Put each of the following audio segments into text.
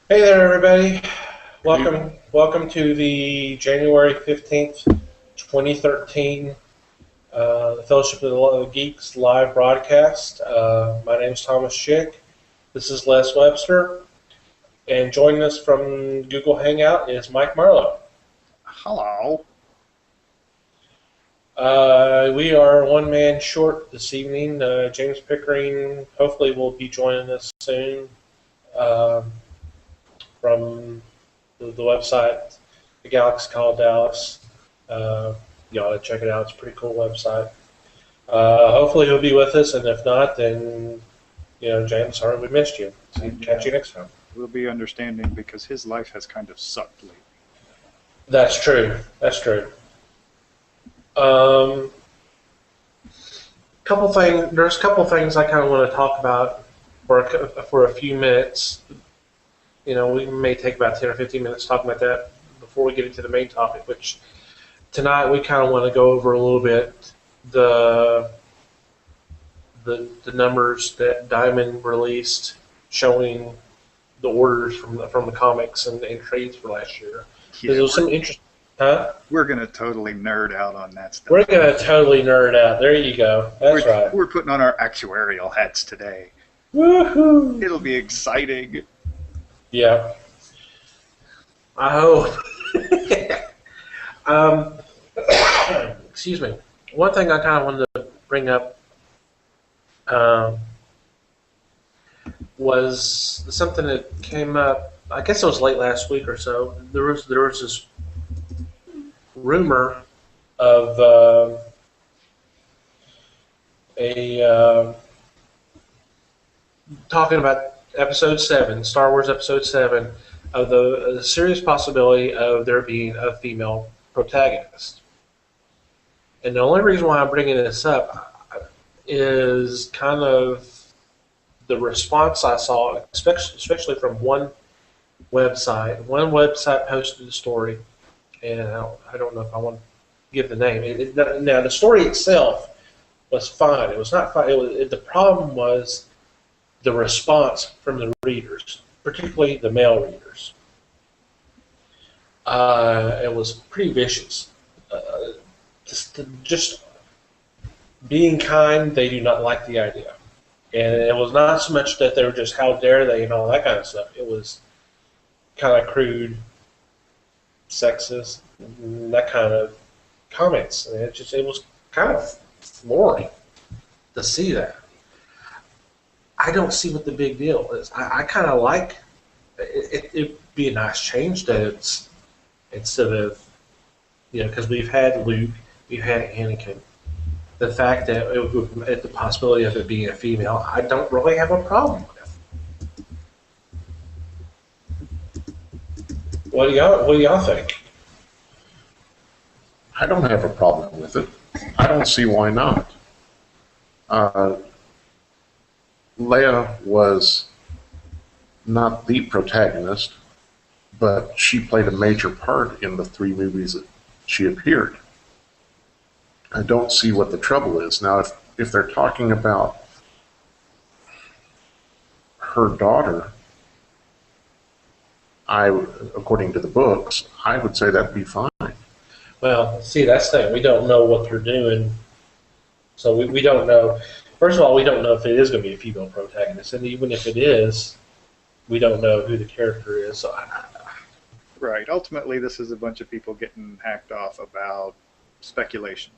Hey there, everybody. Welcome to the January 15th, 2013 the Fellowship of the Geeks live broadcast. My name is Thomas Schick. This is Les Webster. And joining us from Google Hangout is Mike Marlowe. Hello. We are one man short this evening. James Pickering hopefully will be joining us soon. From the website, The Galaxy Called Dallas. You ought to check it out. It's a pretty cool website. Hopefully he'll be with us, and if not, then James, sorry we missed you. Catch you next time. We'll be understanding because his life has kind of sucked lately. That's true. That's true. There's a couple things I kind of want to talk about for a few minutes. We may take about 10 or 15 minutes talking about that before we get into the main topic, which tonight we kind of want to go over a little bit the numbers that Diamond released showing the orders from the comics and trades for last year. Yeah, There was some interest. Huh? We're going to totally nerd out on that stuff. We're going to totally nerd out. There you go. That's right. We're putting on our actuarial hats today. Woohoo! It'll be exciting. Yeah. I hope. Excuse me. One thing I kind of wanted to bring up was something that came up. I guess it was late last week or so. There was this rumor of talking about Episode 7, Star Wars Episode 7, of the serious possibility of there being a female protagonist. And the only reason why I'm bringing this up is kind of the response I saw, especially from one website. One website posted the story, and I don't know if I want to give the name. Now, the story itself was fine. It was not fine. The problem was the response from the readers, particularly the male readers. It was pretty vicious. Just being kind, they do not like the idea. And it was not so much that they were just, how dare they, and all that kind of stuff. It was kind of crude, sexist, that kind of comments. And it was kind of flooring to see that. I don't see what the big deal is. I kind of like it. It'd be a nice change that it's instead of, because we've had Luke, we've had Anakin. The fact that the possibility of it being a female, I don't really have a problem with. What do y'all think? I don't have a problem with it. I don't see why not. Leia was not the protagonist, but she played a major part in the 3 movies that she appeared. I don't see what the trouble is. Now, if they're talking about her daughter, according to the books, I would say that'd be fine. Well, see, that's the thing. We don't know what they're doing, so we don't know. First of all, we don't know if it is going to be a female protagonist, and even if it is, we don't know who the character is. So Right. Ultimately, this is a bunch of people getting hacked off about speculation.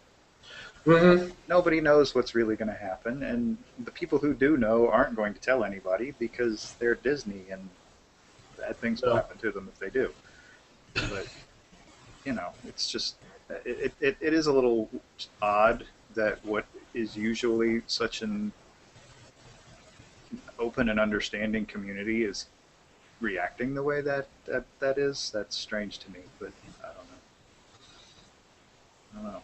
Mm-hmm. Nobody knows what's really going to happen, and the people who do know aren't going to tell anybody because they're Disney, and bad things will happen to them if they do. But, it's just, it is a little odd that what is usually such an open and understanding community is reacting the way that is. That's strange to me, but I don't know.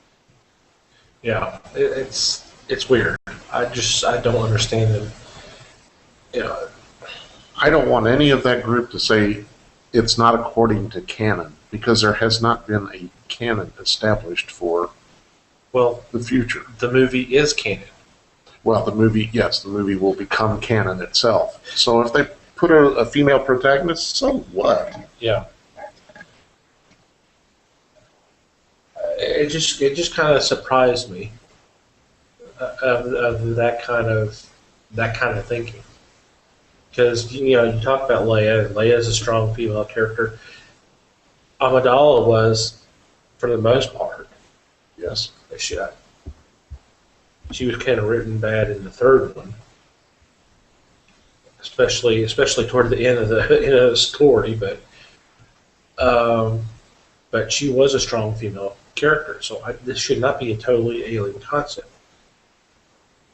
Yeah, it's weird. I don't understand them. I don't want any of that group to say it's not according to canon, because there has not been a canon established for the future. The movie is canon. Well, the movie will become canon itself. So if they put a female protagonist, so what? Yeah. It just kind of surprised me of that kind of thinking. Because you talk about Leia, and Leia is a strong female character. Amidala was, for the most part, Yes. she was kind of written bad in the third one, especially toward the end of the story. But she was a strong female character, so this should not be a totally alien concept.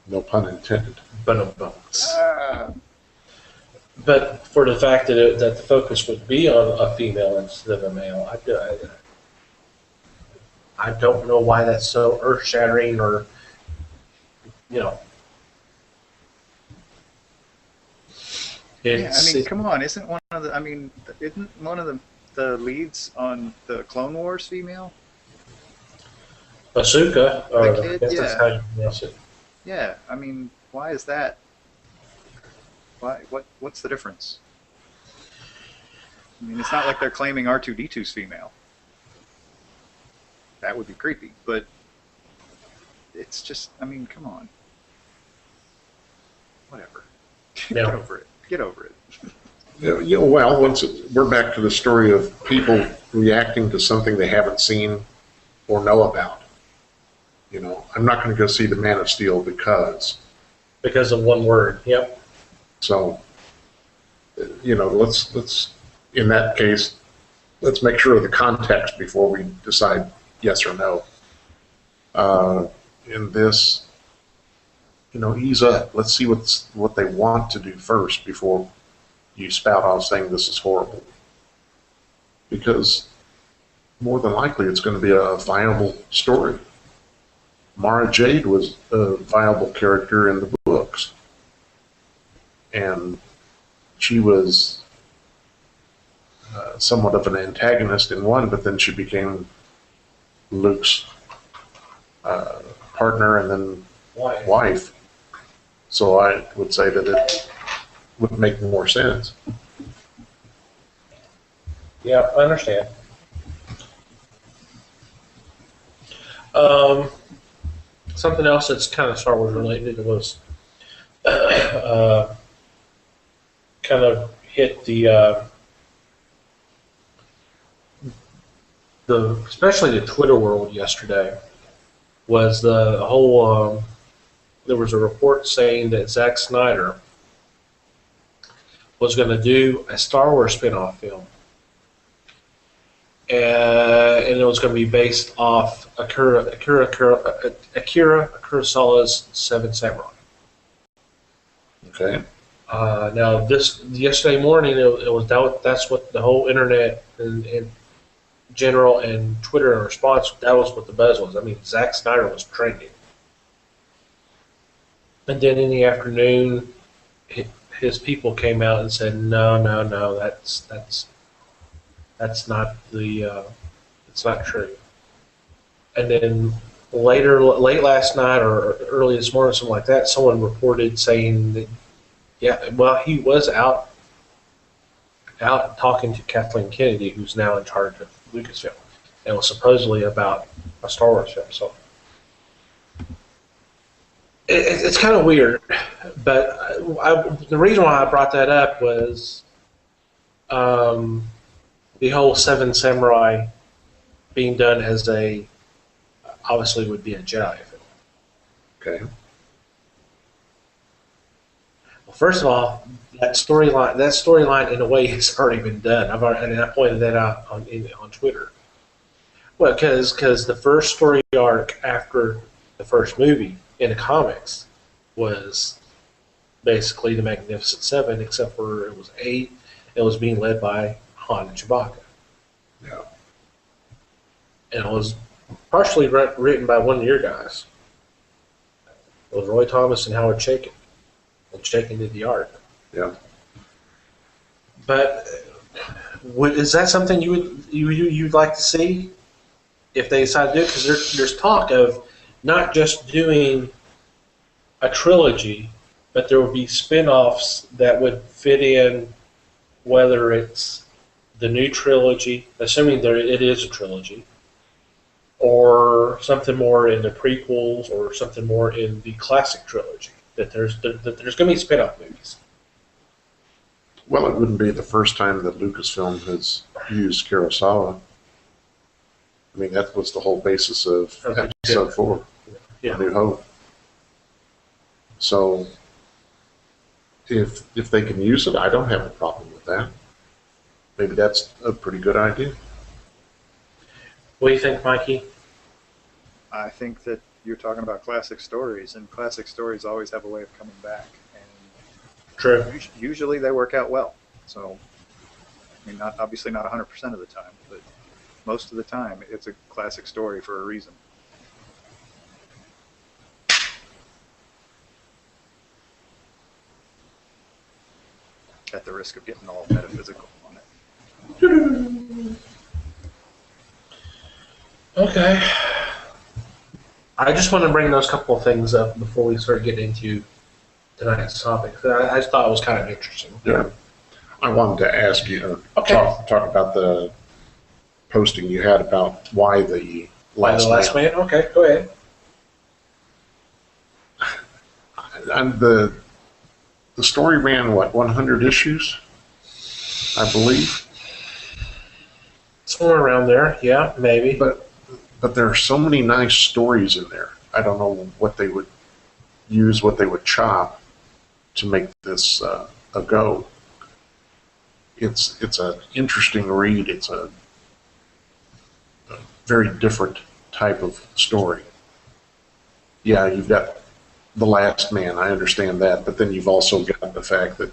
No pun intended. But no bones. Ah, But for the fact that the focus would be on a female instead of a male, I don't know why that's so earth shattering, or you know, yeah, I mean, come on, isn't one of the leads on the Clone Wars female? Ahsoka, or The kid, I guess that's yeah. how you pronounce it. Yeah, I mean, why is that? Why? What's the difference? I mean, it's not like they're claiming R2D2's female. That would be creepy, but it's just, I mean, come on. Whatever. Yeah. Get over it. Get over it. Well, we're back to the story of people reacting to something they haven't seen or know about. I'm not going to go see the Man of Steel because Of one word. Yep. So, let's in that case, let's make sure of the context before we decide yes or no. In this, ease up. Let's see what they want to do first before you spout off saying this is horrible. Because more than likely it's going to be a viable story. Mara Jade was a viable character in the books. And she was somewhat of an antagonist in one, but then she became Luke's partner and then wife. So I would say that it would make more sense. Yeah, I understand. Something else that's kind of Star Wars related was kind of hit the especially the Twitter world yesterday, was the whole there was a report saying that Zack Snyder was going to do a Star Wars spin-off film, and it was going to be based off Akira Kurosawa's Seven Samurai. Okay. Now, yesterday morning, that's what the whole internet and general and Twitter in response, that was what the buzz was. I mean, Zack Snyder was trending. And then in the afternoon, his people came out and said, no, that's not it's not true. And then late last night or early this morning, something like that, someone reported saying that, yeah, well, he was out talking to Kathleen Kennedy, who's now in charge of Lucasfilm, and it was supposedly about a Star Wars film. So it's kind of weird, but the reason why I brought that up was the whole Seven Samurai being done as obviously would be a Jedi film. Okay. Well, first of all, that storyline in a way has already been done. I pointed that out on Twitter. Well, because the first story arc after the first movie in the comics was basically the Magnificent Seven, except for it was 8. It was being led by Han and Chewbacca. Yeah. And it was partially written by one of your guys. It was Roy Thomas and Howard Chaykin. And Chaykin did the art. Yeah. But is that something you'd like to see if they decide to do it? Because there's talk of not just doing a trilogy, but there would be spin-offs that would fit in, whether it's the new trilogy, assuming it is a trilogy, or something more in the prequels, or something more in the classic trilogy. That there's going to be spin-off movies. Well, it wouldn't be the first time that Lucasfilm has used Kurosawa. I mean, that was the whole basis of Episode 4, Yeah. A New Hope. So, if they can use it, I don't have a problem with that. Maybe that's a pretty good idea. What do you think, Mikey? I think that you're talking about classic stories, and classic stories always have a way of coming back. And True. usually they work out well. So, I mean, obviously not 100% of the time, but most of the time it's a classic story for a reason. At the risk of getting all metaphysical on it. Okay. I just want to bring those couple of things up before we start getting into tonight's topic. I just thought it was kind of interesting. Yeah. I wanted to ask you, Okay. talk about the posting you had about why the last Man? Okay, go ahead. And the story ran, 100 issues, I believe? Somewhere around there, yeah, maybe. But there are so many nice stories in there. I don't know what they would use, what they would chop to make this a go. It's an interesting read. It's a very different type of story. Yeah, you've got The Last Man, I understand that, but then you've also got the fact that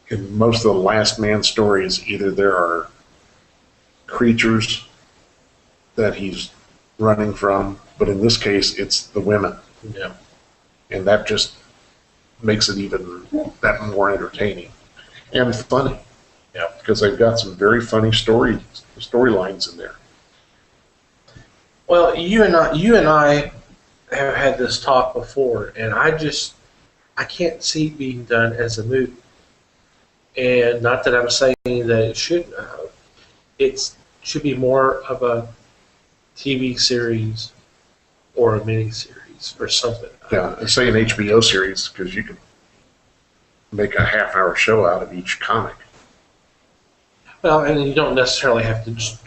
in most of the Last Man stories, either there are creatures that he's running from, but in this case, it's the women. Yeah. And that just makes it even that more entertaining and funny. Yeah. Because they've got some very funny storylines in there. Well, you and I have had this talk before, and I can't see it being done as a movie. And not that I'm saying that it should. It should be more of a TV series or a mini series or something. Yeah, say an HBO series, because you could make a half-hour show out of each comic. Well, and you don't necessarily have to just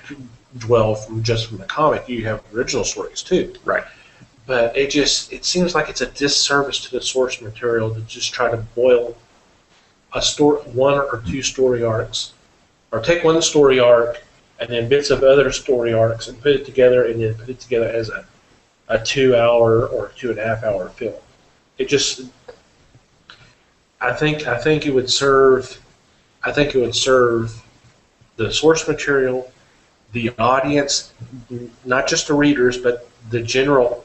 dwell from the comic. You have original stories too. Right. But it seems like it's a disservice to the source material to just try to boil a story, one or two story arcs, or take one story arc and then bits of other story arcs and put it together, and then put it together as a 2-hour or 2.5-hour film. It just, I think it would serve. I think it would serve the source material, the audience, not just the readers, but the general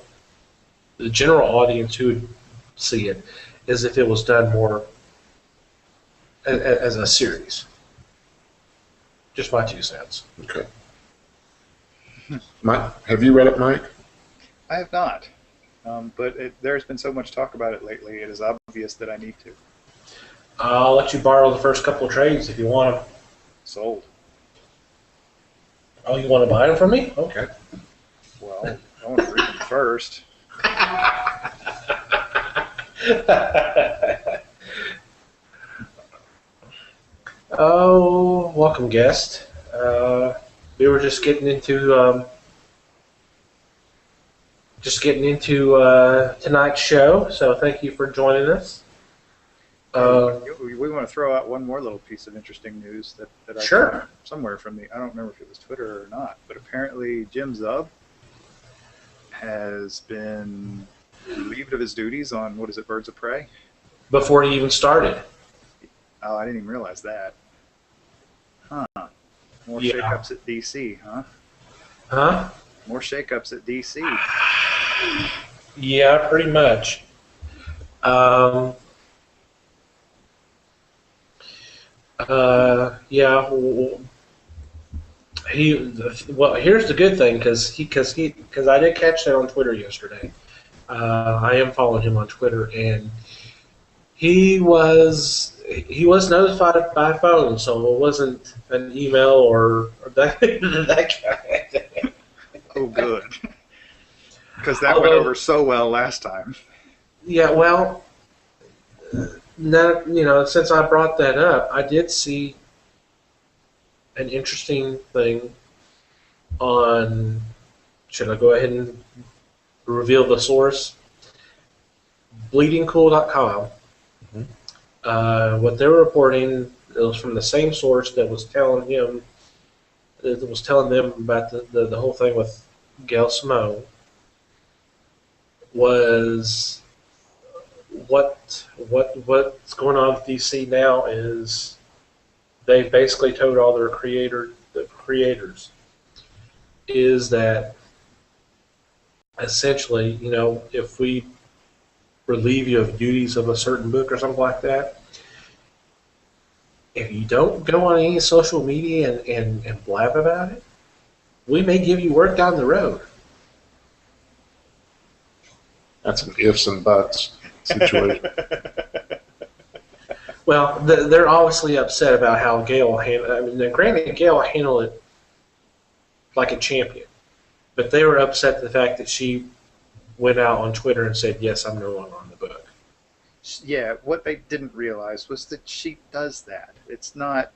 audience who would see it, as if it was done more as a series. Just my 2 cents. Okay. Mike, have you read it, Mike? I have not, but there's been so much talk about it lately, it is obvious that I need to. I'll let you borrow the first couple of trades if you want them. Sold. Oh, you want to buy them from me? Okay. Well, I want to read them first. Oh, welcome, guest. We were just getting into tonight's show, so thank you for joining us. We want to throw out one more little piece of interesting news that I Sure. found somewhere from I don't remember if it was Twitter or not, but apparently Jim Zub has been relieved of his duties on, what is it, Birds of Prey? Before he even started. Oh, I didn't even realize that. Huh. More Yeah. shakeups at DC, huh? Huh? More shakeups at DC. Yeah, pretty much. Yeah. Well, here's the good thing, because I did catch that on Twitter yesterday. I am following him on Twitter, and he was notified by phone, so it wasn't an email or that that kind. Oh, good. Because that went Although, over so well last time. yeah, well, since I brought that up, I did see an interesting thing on. Should I go ahead and reveal the source? Bleedingcool.com. Mm-hmm. What they were reporting, it was from the same source that was telling them about the whole thing with Gail Simone, was what's going on with DC now is they basically told all the creators is that essentially, if we relieve you of duties of a certain book or something like that, if you don't go on any social media and blab about it, we may give you work down the road. That's an ifs and buts situation. Well, they're obviously upset about how Gail handled. I mean, granted, Gail handled it like a champion, but they were upset at the fact that she went out on Twitter and said, "Yes, I'm no longer on the book." Yeah, what they didn't realize was that she does that. It's not.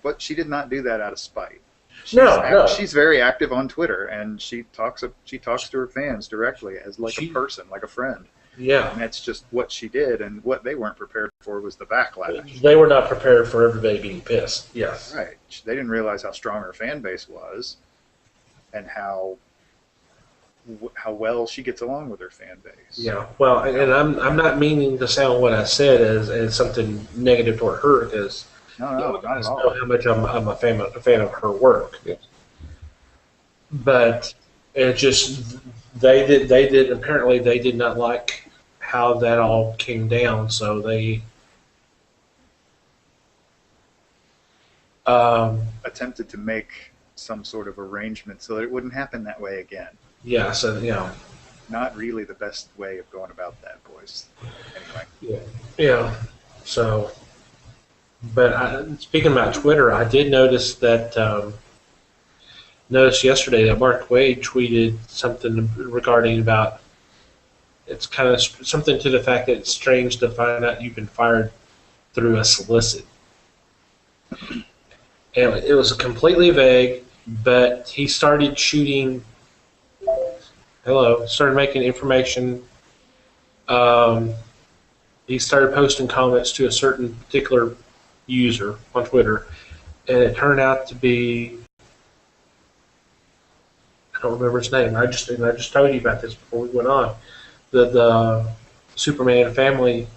What she did not do that out of spite. No. She's very active on Twitter, and she talks to her fans directly as like a person, like a friend. Yeah. And that's just what she did, and what they weren't prepared for was the backlash. They were not prepared for everybody being pissed. Yes. Right. They didn't realize how strong her fan base was, and how well she gets along with her fan base. Yeah. Well, and I'm not meaning to sound what I said as something negative toward her, because No, not at all. know how much I'm a fan of her work. Yes. But it just they did apparently they did not like how that all came down, so they Attempted to make some sort of arrangement so that it wouldn't happen that way again. yeah, so Not really the best way of going about that, boys. Anyway. yeah, so. But speaking about Twitter, I did notice yesterday that Mark Wade tweeted something regarding about it's kind of something to the fact that it's strange to find out you've been fired through a solicit. And it was completely vague, but he started started making information. He started posting comments to a certain particular user on Twitter, and it turned out to be, I don't remember his name. I just told you about this before we went on. The Superman family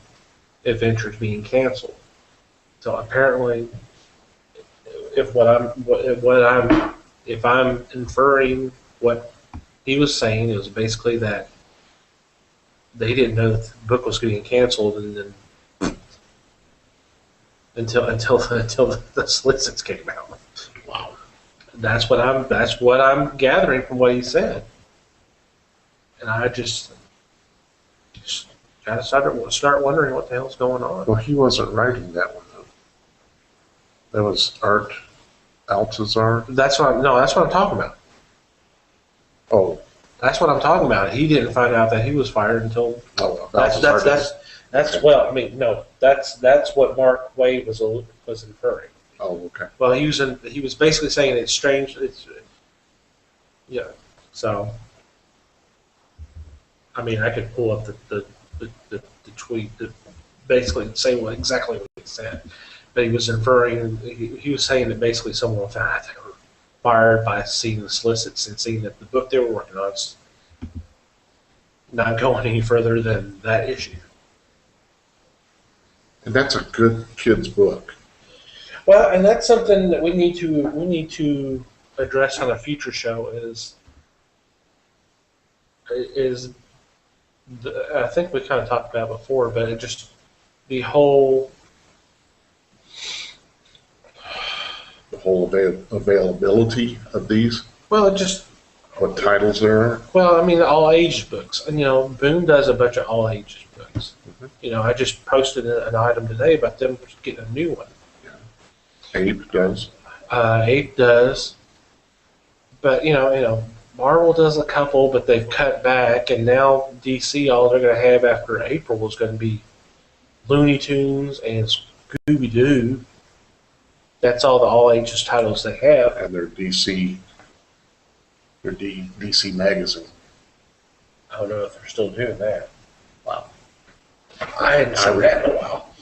adventures being canceled. So apparently, if I'm inferring what he was saying, it was basically that they didn't know that the book was getting canceled, and then until the solicits came out. Wow. That's what I'm gathering from what he said, and I just gotta start wondering what the hell's going on. Well, he wasn't writing that one, though. That was Art Altazar. That's what I'm talking about. Oh. That's what I'm talking about. He didn't find out that he was fired until that's well, I mean, no, that's what Mark Wade was inferring. Oh, okay. Well, he was basically saying it's strange. So, I mean, I could pull up the tweet to basically say exactly what he said, but he was inferring. He was saying that basically someone found out they were fired by seeing the solicits and seeing that the book they were working on is not going any further than that issue. And that's a good kid's book. Well, and that's something that we need to address on a future show. I think we kind of talked about it before, but it just the whole availability of these. well, it just What titles there are? Well, I mean, all ages books. And, Boom does a bunch of all ages books. Mhm. I just posted an item today about them getting a new one. Ape does. Ape does, but Marvel does a couple, but they've cut back, and now DC, all they're going to have after April is going to be Looney Tunes and Scooby Doo. That's all ages titles they have. And their DC magazine. I don't know if they're still doing that. Wow. I hadn't seen that in a while.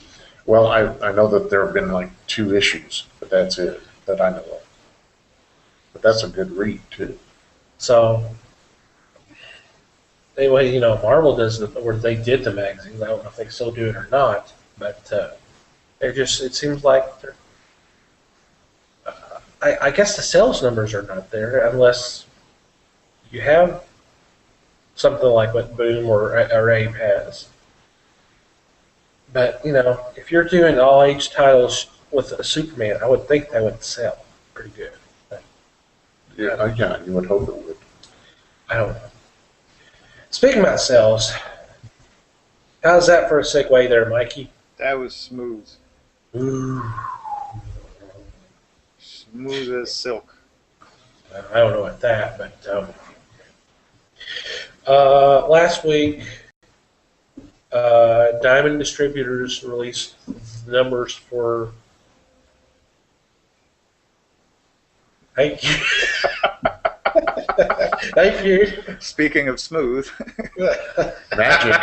Well, I know that there have been like 2 issues, but that's it that I know of. But that's a good read too. So anyway, Marvel does where they did the magazines. I don't know if they still do it or not, but it seems like they're. I guess the sales numbers are not there unless you have something like what Boom or Ape has. But if you're doing all age titles with a Superman, I would think that would sell pretty good. Yeah, you would hope it would. I don't know. Speaking about sales, how's that for a segue there, Mikey? That was smooth. Ooh. Smooth as silk. I don't know about that, but last week, Diamond Distributors released numbers for. Thank you. Thank you. Speaking of smooth, Magic.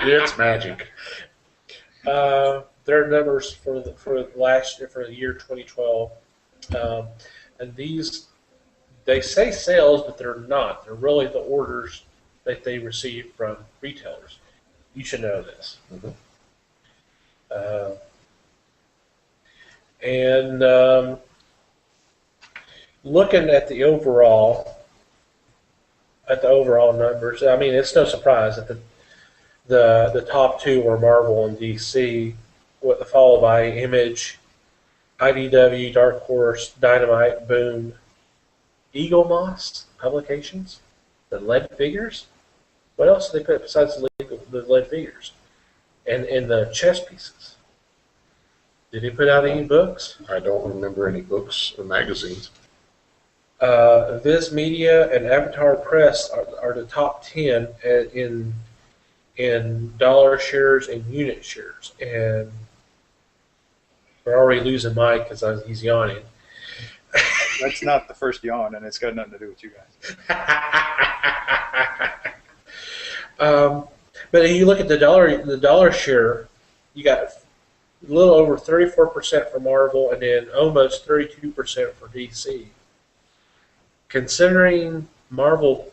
It's magic. Their numbers for the year 2012, and these they say sales, but they're not. They're really the orders that they receive from retailers. You should know this. Mhm. And looking at the overall numbers, I mean, it's no surprise that the top 2 were Marvel and DC, followed by Image, IDW, Dark Horse, Dynamite, Boom, Eagle Moss Publications, the lead figures. What else did they put besides the lead figures? And the chess pieces. Did they put out any books? I don't remember any books or magazines. Viz Media and Avatar Press are the top 10 in dollar shares and unit shares. And we're already losing Mike because he's yawning. that's not the first yawn, and it's got nothing to do with you guys. But if you look at the dollar share, you got a little over 34% for Marvel, and then almost 32% for DC. Considering Marvel,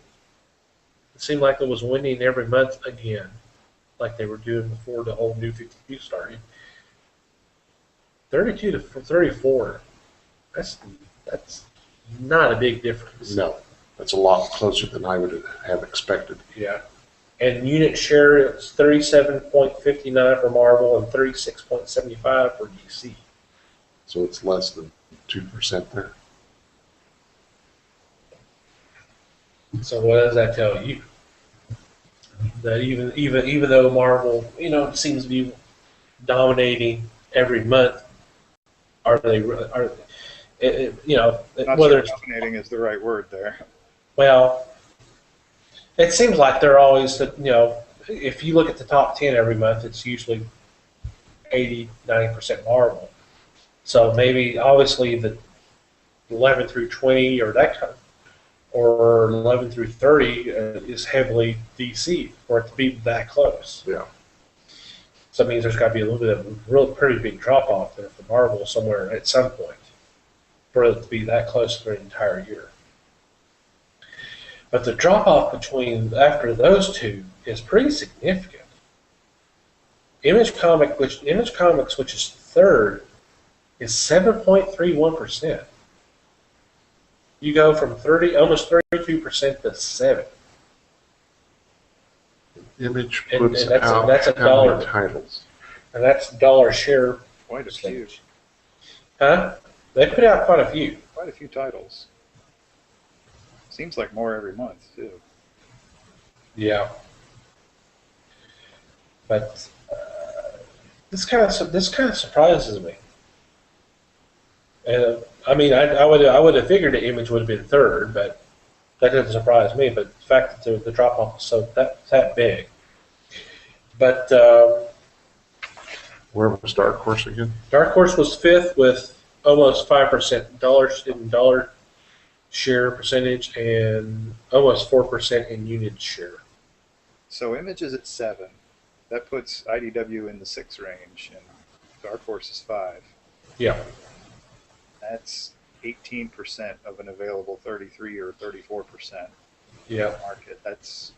it seemed like it was winning every month again, like they were doing before the whole New 52 started. 32 to 34. That's not a big difference. No, that's a lot closer than I would have expected. Yeah. And unit share, it's 37.59 for Marvel and 36.75 for DC. So it's less than 2% there. So what does that tell you? That even though Marvel, seems to be dominating every month, are they Not whether sure dominating is the right word there. well, it seems like they're always if you look at the top 10 every month, it's usually 80-90% Marvel. So maybe obviously the 11 through 20 or that kind, or 11 through 30 is heavily DC for it to be that close. Yeah. So that means there's got to be a little bit of a real pretty big drop off there for Marvel somewhere at some point for it to be that close for an entire year. But the drop off after those two is pretty significant. Image Comics, which is third, is 7.31%. You go from almost 32% to 7. Image And puts that's a how dollar. many titles? And that's dollar share Quite a few. percentage. Huh? They put out quite a few. Quite a few titles. Seems like more every month too. Yeah, but this kind of surprises me. And I mean, I would have figured the Image would have been third, but that doesn't surprise me. But the fact that the drop off was so that big. But Where was Dark Horse again? Dark Horse was fifth with almost 5% dollars in dollar share percentage and almost 4% in unit share. So Image is at 7. That puts IDW in the 6 range, and Dark Horse is 5. Yeah, That's 18% of an available 33 or 34% yeah. market. That's,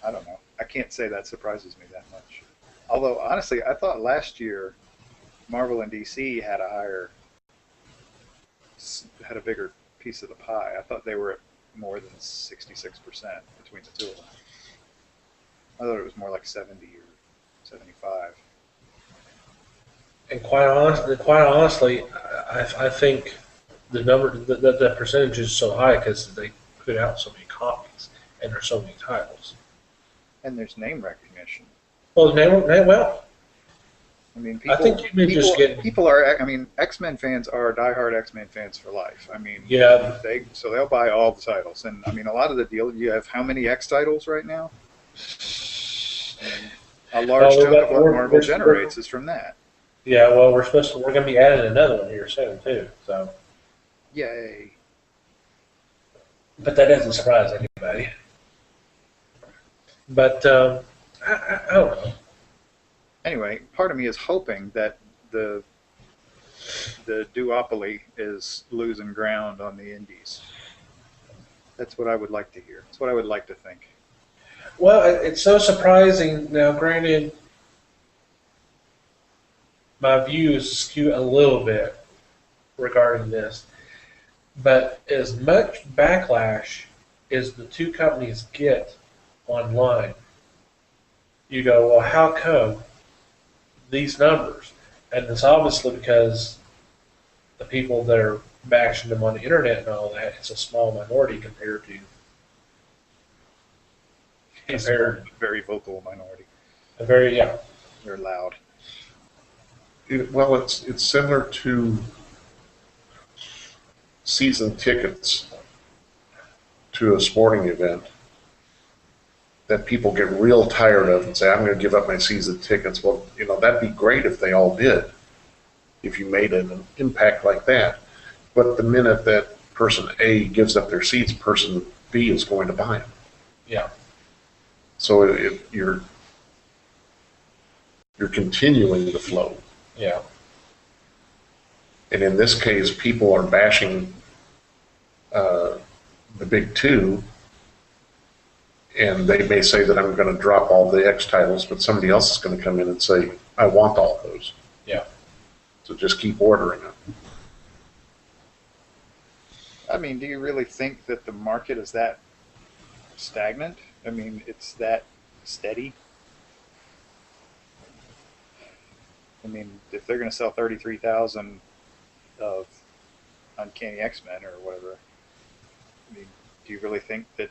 I don't know. I can't say that surprises me that much. Although, honestly, I thought last year Marvel and DC had a bigger piece of the pie. I thought they were at more than 66% between the two of them. I thought it was more like 70 or 75. And quite honestly, I think the percentage is so high because they put out so many copies and there's so many titles. And there's name recognition. Well, well, I mean, I think you may just get people are. I mean, X-Men fans are diehard X-Men fans for life. I mean, yeah. they'll buy all the titles, and I mean, a lot of the deal. You have how many X titles right now? And a large chunk of what Marvel generates is from that. Yeah, well, we're going to be adding another one here soon too. So, yay! But that doesn't surprise anybody. But I don't know. Anyway, part of me is hoping that the duopoly is losing ground on the indies. That's what I would like to hear. That's what I would like to think. Well, it's so surprising. Now, granted, my views skew a little bit regarding this, but as much backlash as the two companies get online, you go, well, how come these numbers? And it's obviously because the people that are bashing them on the internet and all that, it's a small minority compared to Very vocal minority. a very yeah. They're loud. Well, it's similar to season tickets to a sporting event that people get real tired of and say, I'm going to give up my season tickets. Well, that'd be great if they all did, if you made an impact like that. But the minute that person A gives up their seats, person B is going to buy them. Yeah. So you're continuing the flow. Yeah. And in this case, people are bashing the big two, and they may say that I'm going to drop all the X titles, but somebody else is going to come in and say, I want all those. Yeah. So just keep ordering them. I mean, do you really think that the market is that stagnant? I mean, it's that steady? I mean, if they're going to sell 33,000 of Uncanny X-Men or whatever, I mean, do you really think that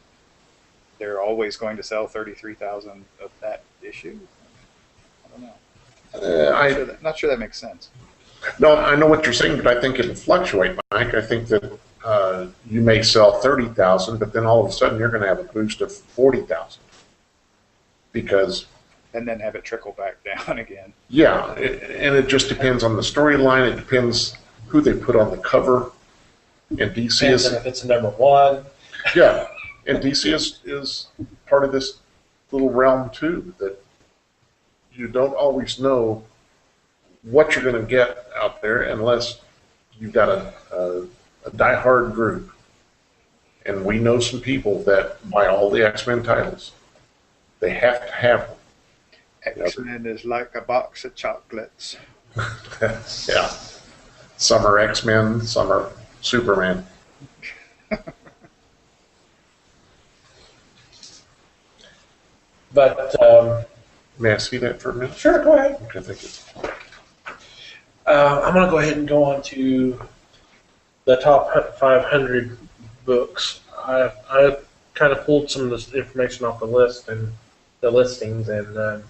they're always going to sell 33,000 of that issue? I don't know. Not sure that makes sense. No, I know what you're saying, but I think it'll fluctuate, Mike. I think that you may sell 30,000, but then all of a sudden you're going to have a boost of 40,000 because. And then have it trickle back down again. Yeah, and it just depends on the storyline. It depends who they put on the cover. And DC Depends on if it's number one. Yeah, and DC is part of this little realm too, that you don't always know what you're going to get out there unless you've got a diehard group. And we know some people that buy all the X-Men titles. They have to have them. X-Men is like a box of chocolates. Yeah. Some are X-Men, some are Superman. But May I see that for a minute? sure, go ahead. Okay, thank you. I'm going to go ahead and go on to the top 500 books. I kind of pulled some of this information off the list and the listings, and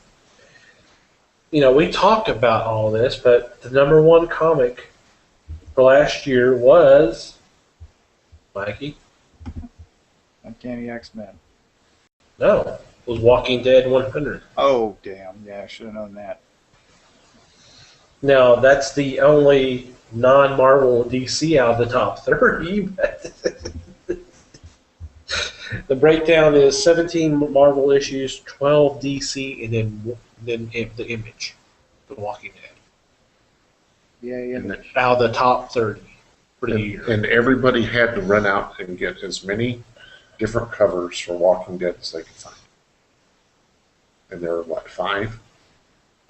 we talked about all this, but the number one comic for last year was Mikey. Uncanny X-Men. No, it was Walking Dead 100. Oh, damn. Yeah, I should have known that. Now that's the only non-Marvel DC out of the top 30. But the breakdown is 17 Marvel issues, 12 DC, and then the Image, The Walking Dead. Yeah. And, Out of the top 30 for the year. and everybody had to run out and get as many different covers for Walking Dead as they could find. And there were, what, 5?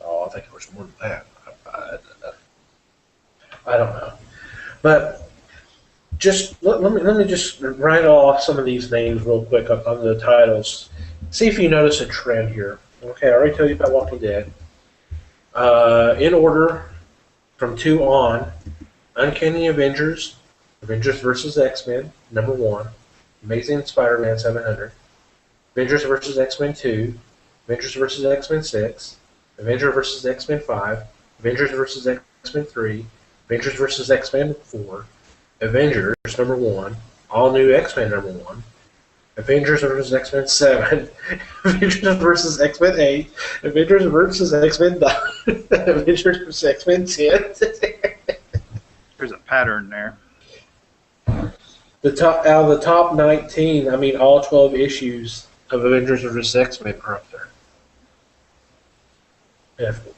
Oh, I think there was more than that. I don't know. But just let me just write off some of these names real quick on the titles. See if you notice a trend here. Okay, I already told you about Walking Dead. In order from 2 on, Uncanny Avengers, Avengers vs. X-Men, number 1, Amazing Spider-Man 700, Avengers vs. X-Men 2, Avengers vs. X-Men 6, Avengers vs. X-Men 5, Avengers vs. X-Men 3, Avengers vs. X-Men 4, Avengers number 1, All New X-Men number 1, Avengers vs. X-Men 7, Avengers vs. X-Men 8, Avengers vs. X-Men 9, Avengers vs. X-Men 10. There's a pattern there. Out of the top 19, I mean all 12 issues of Avengers vs. X-Men are up there.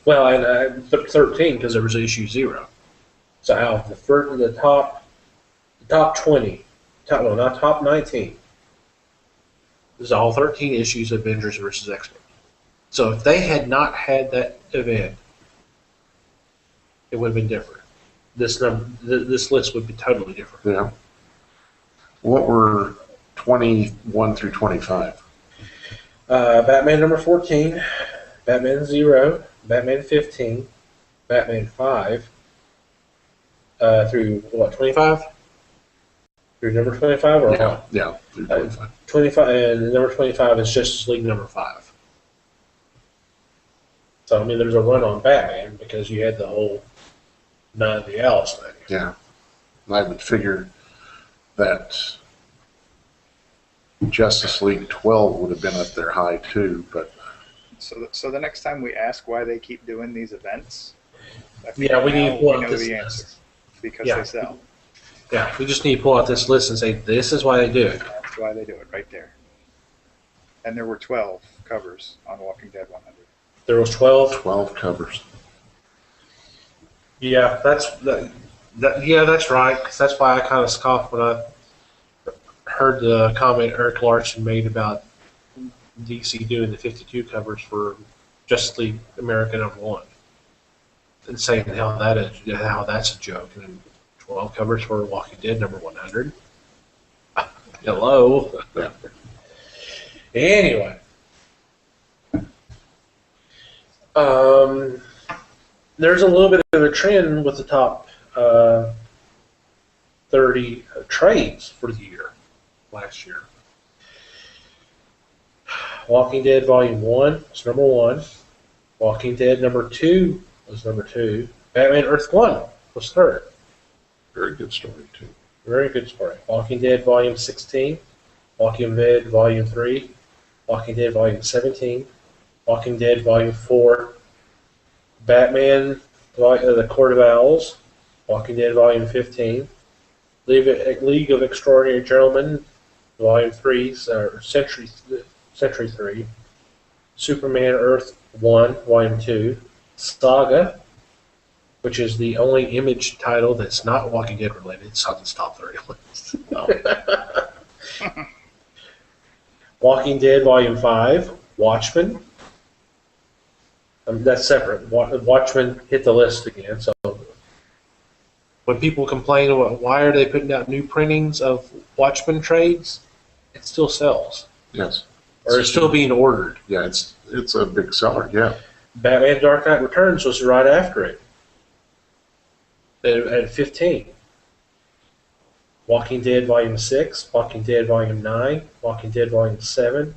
Well, and 13 because there was issue 0. So out of the top 20, not top 19. This is all 13 issues of Avengers vs. X-Men. So if they had not had that event, it would have been different. This list would be totally different. Yeah. What were 21 through 25? Batman number 14, Batman 0, Batman 15, Batman 5, through what, 25? Through number 25 or what? Yeah, through 25. 25, and number 25 is Justice League number 5. So, I mean, there's a run on Batman because you had the whole Night of the Owls thing. Yeah. And I would figure that Justice League 12 would have been up there high too, but So the next time we ask why they keep doing these events, I think Yeah, we need to pull out know this the list. answer because Yeah. they sell. Yeah, we just need to pull out this list and say, this is why they do it. That's why they do it right there. And there were 12 covers on Walking Dead 100. There was 12. 12 covers. Yeah, that's right. 'Cause that's why I kind of scoffed when I heard the comment Eric Larson made about DC doing the 52 covers for Justice League America number 1, and saying how that's a joke, and then 12 covers for Walking Dead number 100. Hello. Yeah. Anyway, there's a little bit of a trend with the top 30 trades for the year last year. Walking Dead Volume 1 was number 1. Walking Dead number 2 was number 2. Batman Earth 1 was 3rd. Very good story too. Very good story. Walking Dead Volume 16. Walking Dead Volume 3. Walking Dead Volume 17. Walking Dead Volume 4. Batman, The Court of Owls. Walking Dead Volume 15. League of Extraordinary Gentlemen, Volume 3, Century 3. Superman Earth 1, Volume 2. Saga, which is the only Image title that's not Walking Dead related. It's on this top 30 list. Walking Dead Volume 5, Watchmen. That's separate. Watchmen hit the list again. So when people complain about why are they putting out new printings of Watchmen trades, it still sells. Yes. Or it's still being ordered. Yeah, it's a big seller. Yeah. Batman Dark Knight Returns was right after it at 15. Walking Dead Volume 6, Walking Dead Volume 9, Walking Dead Volume 7,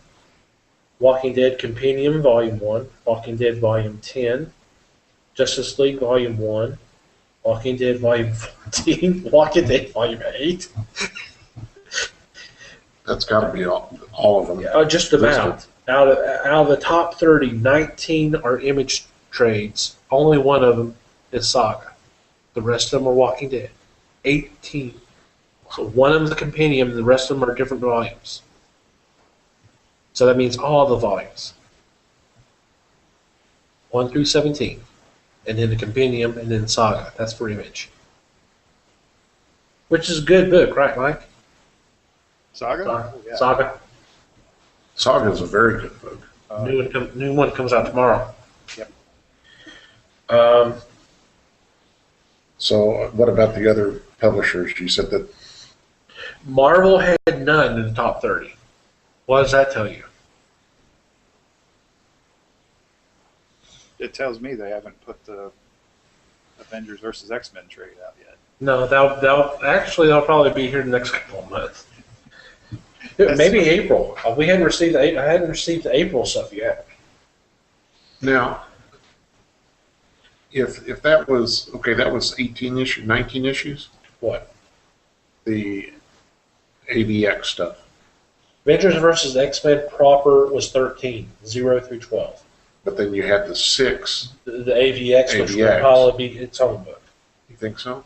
Walking Dead Compendium Volume 1, Walking Dead Volume 10, Justice League Volume 1, Walking Dead Volume 14, Walking Dead Volume 8. That's got to be all of them. Yeah, just about. Out of the top 30, 19 are image trades. Only one of them is Saga. The rest of them are Walking Dead. 18. So one of them is a compendium, and the rest of them are different volumes. So that means all the volumes. 1 through 17. And then the compendium, and then Saga. That's for image. Which is a good book, right, Mike? Saga? Saga. Oh, yeah. Saga. Saga is a very good book. New one comes out tomorrow. Yep. So what about the other publishers? You said that Marvel had none in the top 30. What does that tell you? It tells me they haven't put the Avengers versus X-Men trade out yet. No, they'll probably be here the next couple of months. Maybe April. We hadn't received. I hadn't received the April stuff yet. now, if that was okay, that was 18 issues, 19 issues. What? The AVX stuff. Avengers versus X-Men proper was 13, 0 through 12. But then you had the 6. The AVX, which would AVX. probably be its own book. You think so?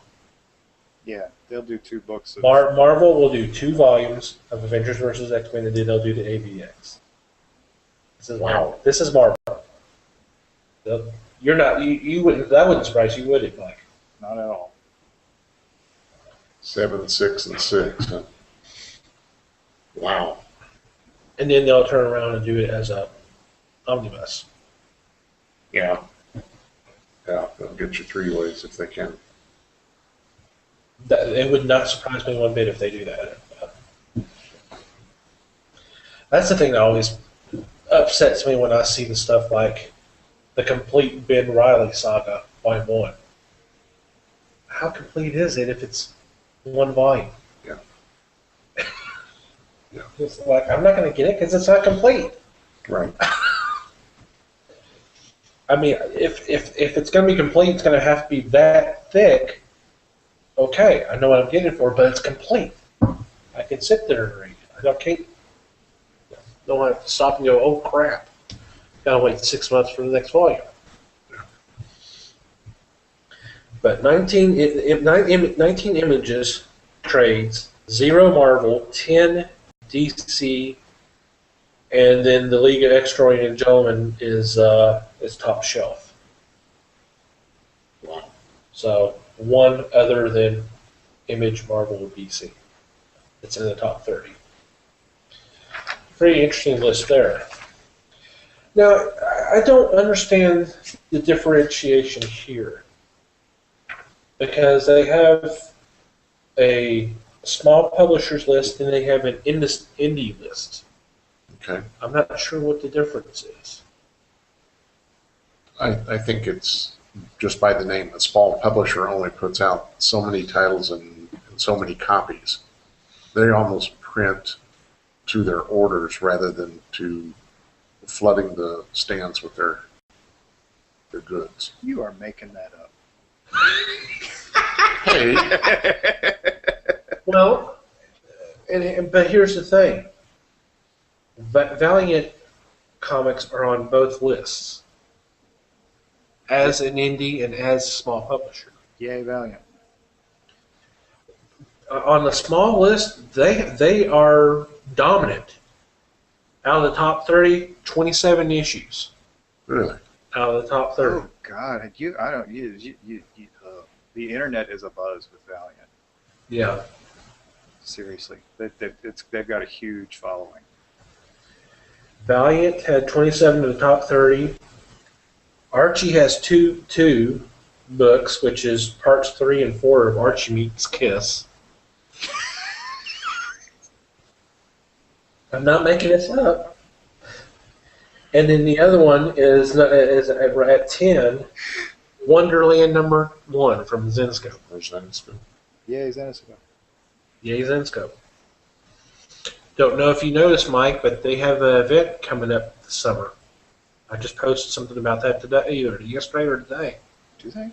Yeah, they'll do 2 books. Of, Marvel will do 2 volumes of Avengers versus X-Men, and then they'll do the AVX. Wow. This is Marvel. You're not. You wouldn't. That wouldn't surprise you, would it, Mike? Not at all. 7, 6, and 6. Huh? Wow. And then they'll turn around and do it as a omnibus. Yeah. Yeah, they'll get you 3 ways if they can. It would not surprise me one bit if they do that. That's the thing that always upsets me when I see the stuff like the complete Ben Reilly saga, Volume 1. How complete is it if it's 1 volume? Yeah. Yeah. It's like, I'm not going to get it because it's not complete. Right. I mean, if it's going to be complete, it's going to have to be that thick. Okay, I know what I'm getting for, but it's complete. I can sit there and read. Don't have to stop and go, oh crap. Gotta wait 6 months for the next volume. But 19 images trades, 0 Marvel, 10 DC, and then the League of Extraordinary Gentlemen is top shelf. Wow. So one other than Image, Marvel, DC. It's in the top 30. Pretty interesting list there. Now, I don't understand the differentiation here because they have a small publishers list and they have an indie list. Okay. I'm not sure what the difference is. I think it's just by the name. A small publisher only puts out so many titles and so many copies. They almost print to their orders rather than to flooding the stands with their goods. You are making that up. Hey, Well, but here's the thing. Valiant comics are on both lists, as an indie and as a small publisher. Yay, Valiant. On the small list, they are dominant. Out of the top 30, 27 issues. really? Out of the top 30. Oh God, the internet is abuzz with Valiant. Yeah. Seriously, they've got a huge following. Valiant had 27 of the top 30. Archie has two books, which is parts 3 and 4 of Archie Meets Kiss. I'm not making this up. And then the other one is at 10, Wonderland #1 from Zensko. Or Zensko? Yay, Zenesco. Yay, Zenscope. Don't know if you noticed, Mike, but they have an event coming up this summer. I just posted something about that today, either yesterday or today. Do they?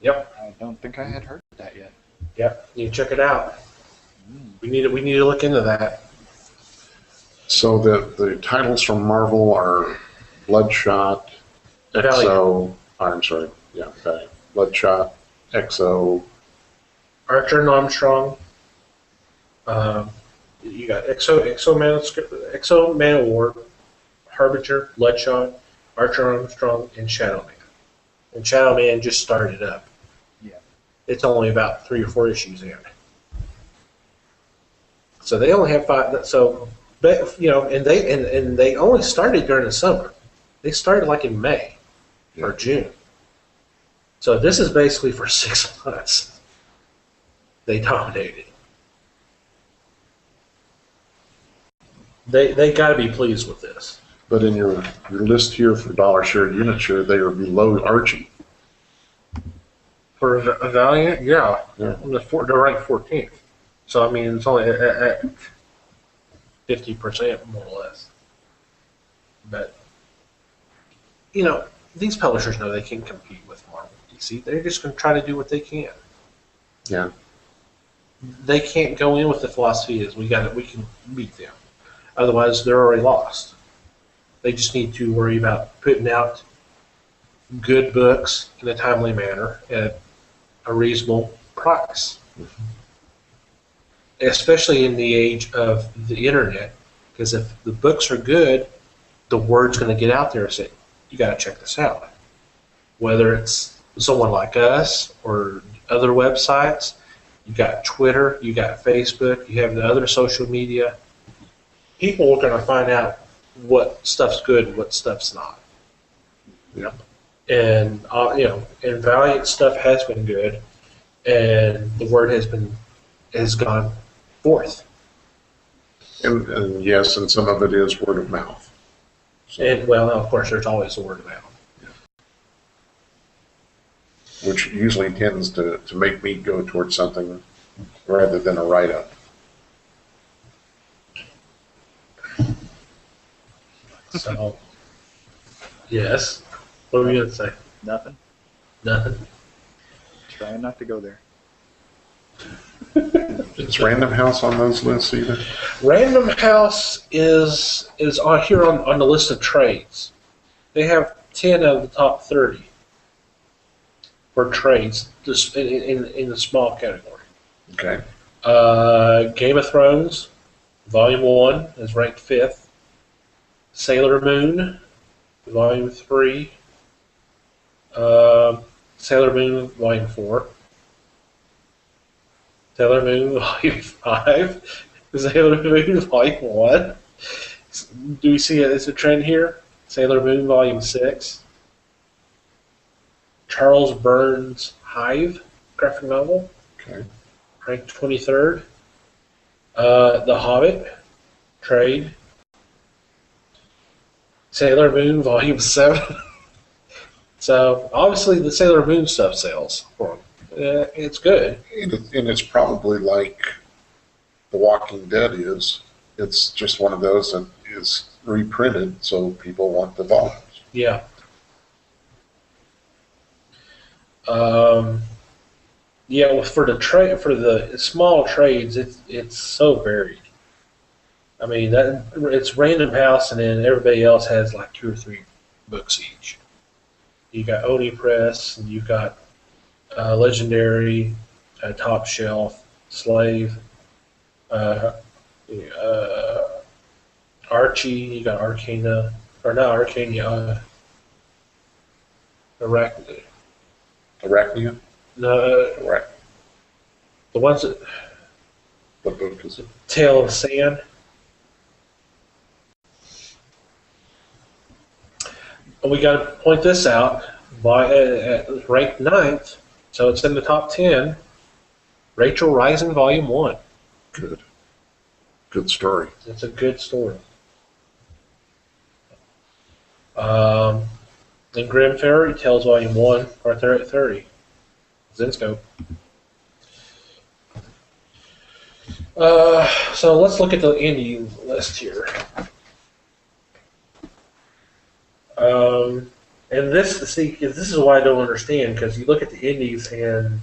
Yep. I don't think I had heard of that yet. Yep. You can check it out. We need to look into that. So the titles from Marvel are Bloodshot, Valiant. Valiant. Bloodshot, XO. Archer and Armstrong. You got Exo Man of War, Harbinger, Bloodshot, Archer Armstrong, and Shadow Man. And Shadow Man just started up. Yeah. It's only about 3 or 4 issues in. So they only have 5. So, but, and they only started during the summer. They started like in May or June. So this is basically for 6 months. They dominated. They got to be pleased with this. But in your list here for dollar share, unit share, they are below Archie. For Valiant, yeah. Yeah. They're ranked 14th. So, I mean, it's only at 50% more or less. But, these publishers know they can compete with Marvel DC. They're just going to try to do what they can. Yeah. They can't go in with the philosophy is we can beat them. Otherwise, they're already lost. They just need to worry about putting out good books in a timely manner at a reasonable price. Especially in the age of the internet, because if the books are good, the word's going to get out there and say, you got to check this out. Whether it's someone like us or other websites, you got Twitter, you got Facebook, you have the other social media. People are going to find out what stuff's good and what stuff's not. Yep. And and Valiant stuff has been good, and the word has gone forth. And yes, and some of it is word of mouth. So, And well, of course, there's always the word of mouth. which usually tends to make me go towards something rather than a write-up. So, yes. What were you going to say? Nothing. Nothing. Trying not to go there. Is Random House on those lists either? Random House is on here on the list of trades. They have 10 out of the top 30 for trades, just in the small category. Okay. Game of Thrones, Volume 1 is ranked 5th. Sailor Moon, Volume 3. Sailor Moon, Volume 4. Sailor Moon, Volume 5. Sailor Moon, Volume 1. Do we see it as a trend here? Sailor Moon, Volume 6. Charles Burns' Hive, graphic novel, Okay. ranked 23rd. The Hobbit, trade. Sailor Moon, Volume 7. So, obviously, the Sailor Moon stuff sells for them. It's good. And it's probably like The Walking Dead is. It's just one of those that is reprinted, so people want the volumes. Yeah. Well, for the small trades, it's so varied. I mean, that it's Random House, and then everybody else has like 2 or 3 books each. You got Oni Press, and you got Legendary, Top Shelf, Slave, Archie. You got Arcana, or not Arcana, Arachne. Arachnia? No, Right. the ones that What book is it? Tale of Sand. We got to point this out. Ranked 9th, so it's in the top 10. Rachel Rising, Volume 1. Good. Good story. It's a good story. And Grim Fairy Tales, Volume 1, right there at 30. Zenscope. So let's look at the indie list here. And this is why I don't understand, because you look at the indies and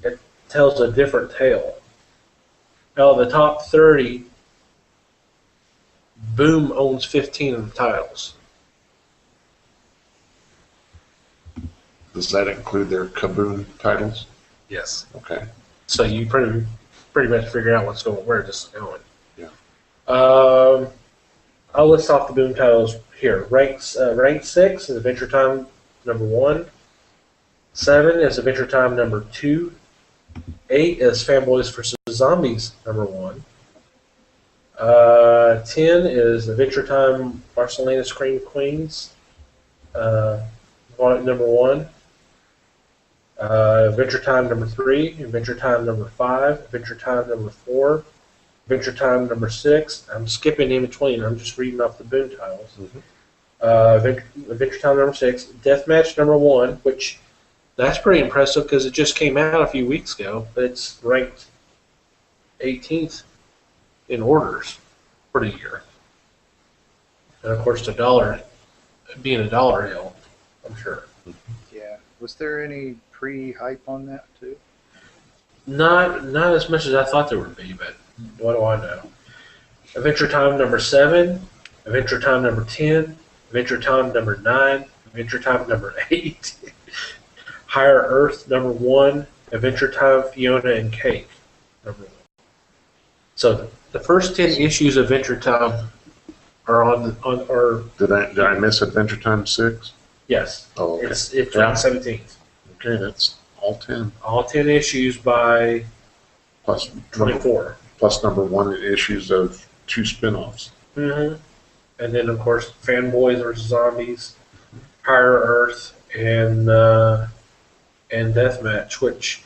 it tells a different tale. Out of the top 30, Boom owns 15 of the titles. Does that include their Kaboom titles? Yes. Okay. So you pretty much figure out where this is going. Yeah. I'll list off the Boom titles here. Rank 6 is Adventure Time number 1. 7 is Adventure Time number 2. 8 is Fanboys vs. Zombies number 1. 10 is Adventure Time Barcelona Scream Queens number 1. Adventure Time number 3. Adventure Time number 5. Adventure Time number 4. Adventure Time number 6. I'm skipping in between. I'm just reading off the Boom titles. Adventure Time number 6. Deathmatch number 1, which that's pretty impressive because it just came out a few weeks ago, but it's ranked 18th in orders for the year. And of course, the dollar being a dollar hill, I'm sure. Yeah. Was there any pre-hype on that too? Not as much as I thought there would be, but what do I know? Adventure Time number 7, Adventure Time number 10, Adventure Time number 9, Adventure Time number 8, Higher Earth number 1, Adventure Time Fiona and Cake number 1. So the first 10 issues of Adventure Time are are Did I miss Adventure Time 6? yes. Oh, okay. It's ranked 17th. Okay, that's all 10. All 10 issues by Plus 24. Plus number 1 issues of 2 spin-offs. Mm-hmm. And then, of course, Fanboys vs. Zombies, Higher Earth, and Deathmatch, which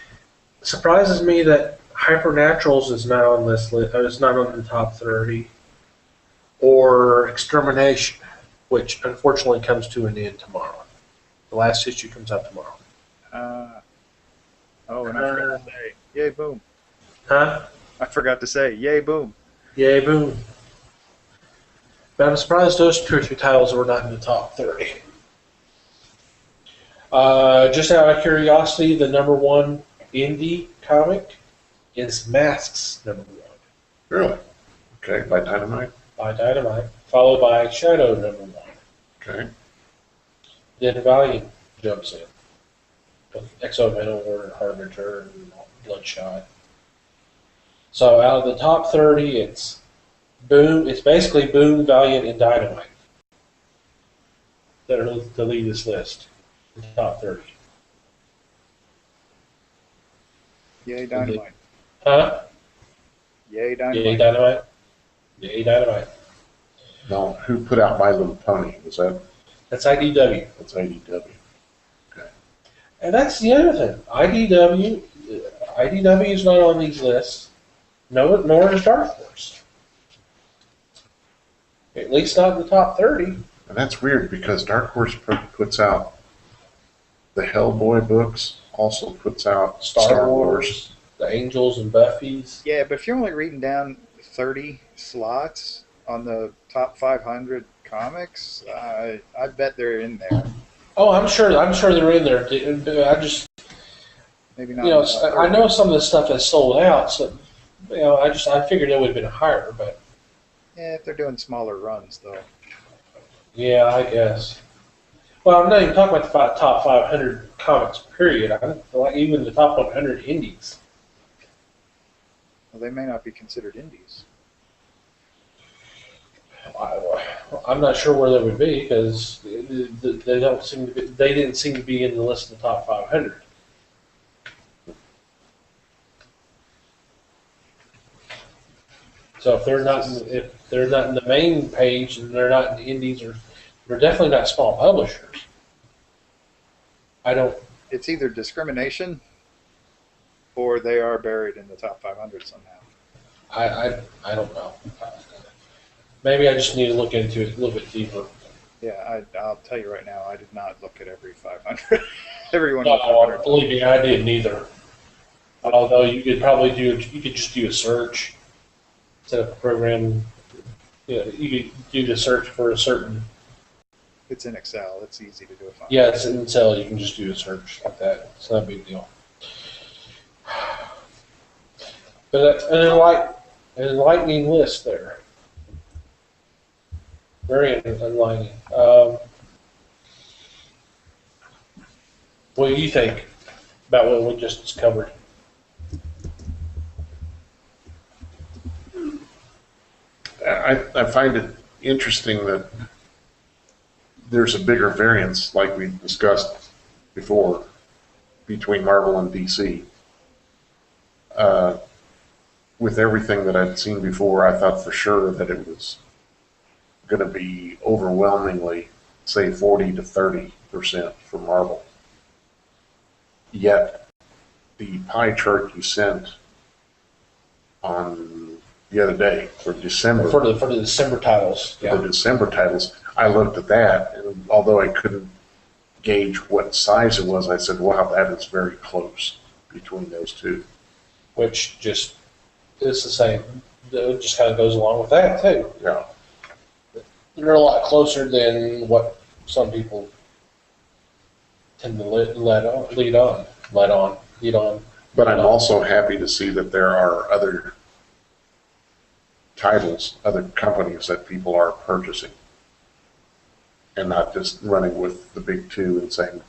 surprises me that Hypernaturals is not on this list. It's not on the top 30, or Extermination, which unfortunately comes to an end tomorrow. The last issue comes out tomorrow. And I forgot to say, yay, boom. Huh? I forgot to say, yay, boom. Yay, boom. But I'm surprised those 2 or 3 titles were not in the top 30. Just out of curiosity, the number 1 indie comic is Masks number 1 Really? Okay, by Dynamite? by Dynamite, followed by Shadow number 1. Okay. Then Valiant jumps in. With Exo Manowar and Harbinger and Bloodshot. So out of the top 30, it's Boom. It's basically Boom, Valiant, and Dynamite that are to lead this list. The top 30. Yay, Dynamite. Huh? Yay, Dynamite. Yay, Dynamite. Yay, Dynamite. Now, who put out My Little Pony? Was that? That's IDW. That's IDW. And that's the other thing. IDW is not on these lists. No, nor is Dark Horse. At least not in the top 30. And that's weird because Dark Horse puts out the Hellboy books, also puts out Star Wars, the Angels and Buffy's. Yeah, but if you're only reading down 30 slots on the top 500 comics, I bet they're in there. Oh, I'm sure they're in there. I just, Maybe not. I know some of the stuff has sold out, so I figured it would have been higher, but Yeah, if they're doing smaller runs, though. yeah, I guess. Well, I'm not even talking about the top 500 comics. Period. I like even the top 100 indies. Well, they may not be considered indies. I'm not sure where they would be because they don't seem to be. They didn't seem to be in the list of the top 500. So if they're not in the main page and they're not in the indies, or they're definitely not small publishers. I don't. It's either discrimination or they are buried in the top 500 somehow. I don't know. Maybe I just need to look into it a little bit deeper. Yeah, I'll tell you right now, I did not look at every 500. Everyone. Believe me, I didn't either. Although you could just do a search set up a program. You do the search for a certain. It's in Excel. It's easy to do a find. Yeah, it's in Excel. You can just do a search like that. It's not a big deal. But an enlightening list there. Very enlightening. What do you think about what we just discovered? I find it interesting that there's a bigger variance, like we discussed before, between Marvel and DC. With everything that I'd seen before, I thought for sure that it was going to be overwhelmingly, say, 40 to 30% for Marvel. Yet, the pie chart you sent on the other day for December, For the December titles, the December titles, I looked at that, and although I couldn't gauge what size it was, I said, wow, that is very close between those two. which just is the same. It just kind of goes along with that too. Yeah. They're a lot closer than what some people tend to lead on. But I'm also happy to see that there are other titles, other companies that people are purchasing, and not just running with the big two and saying,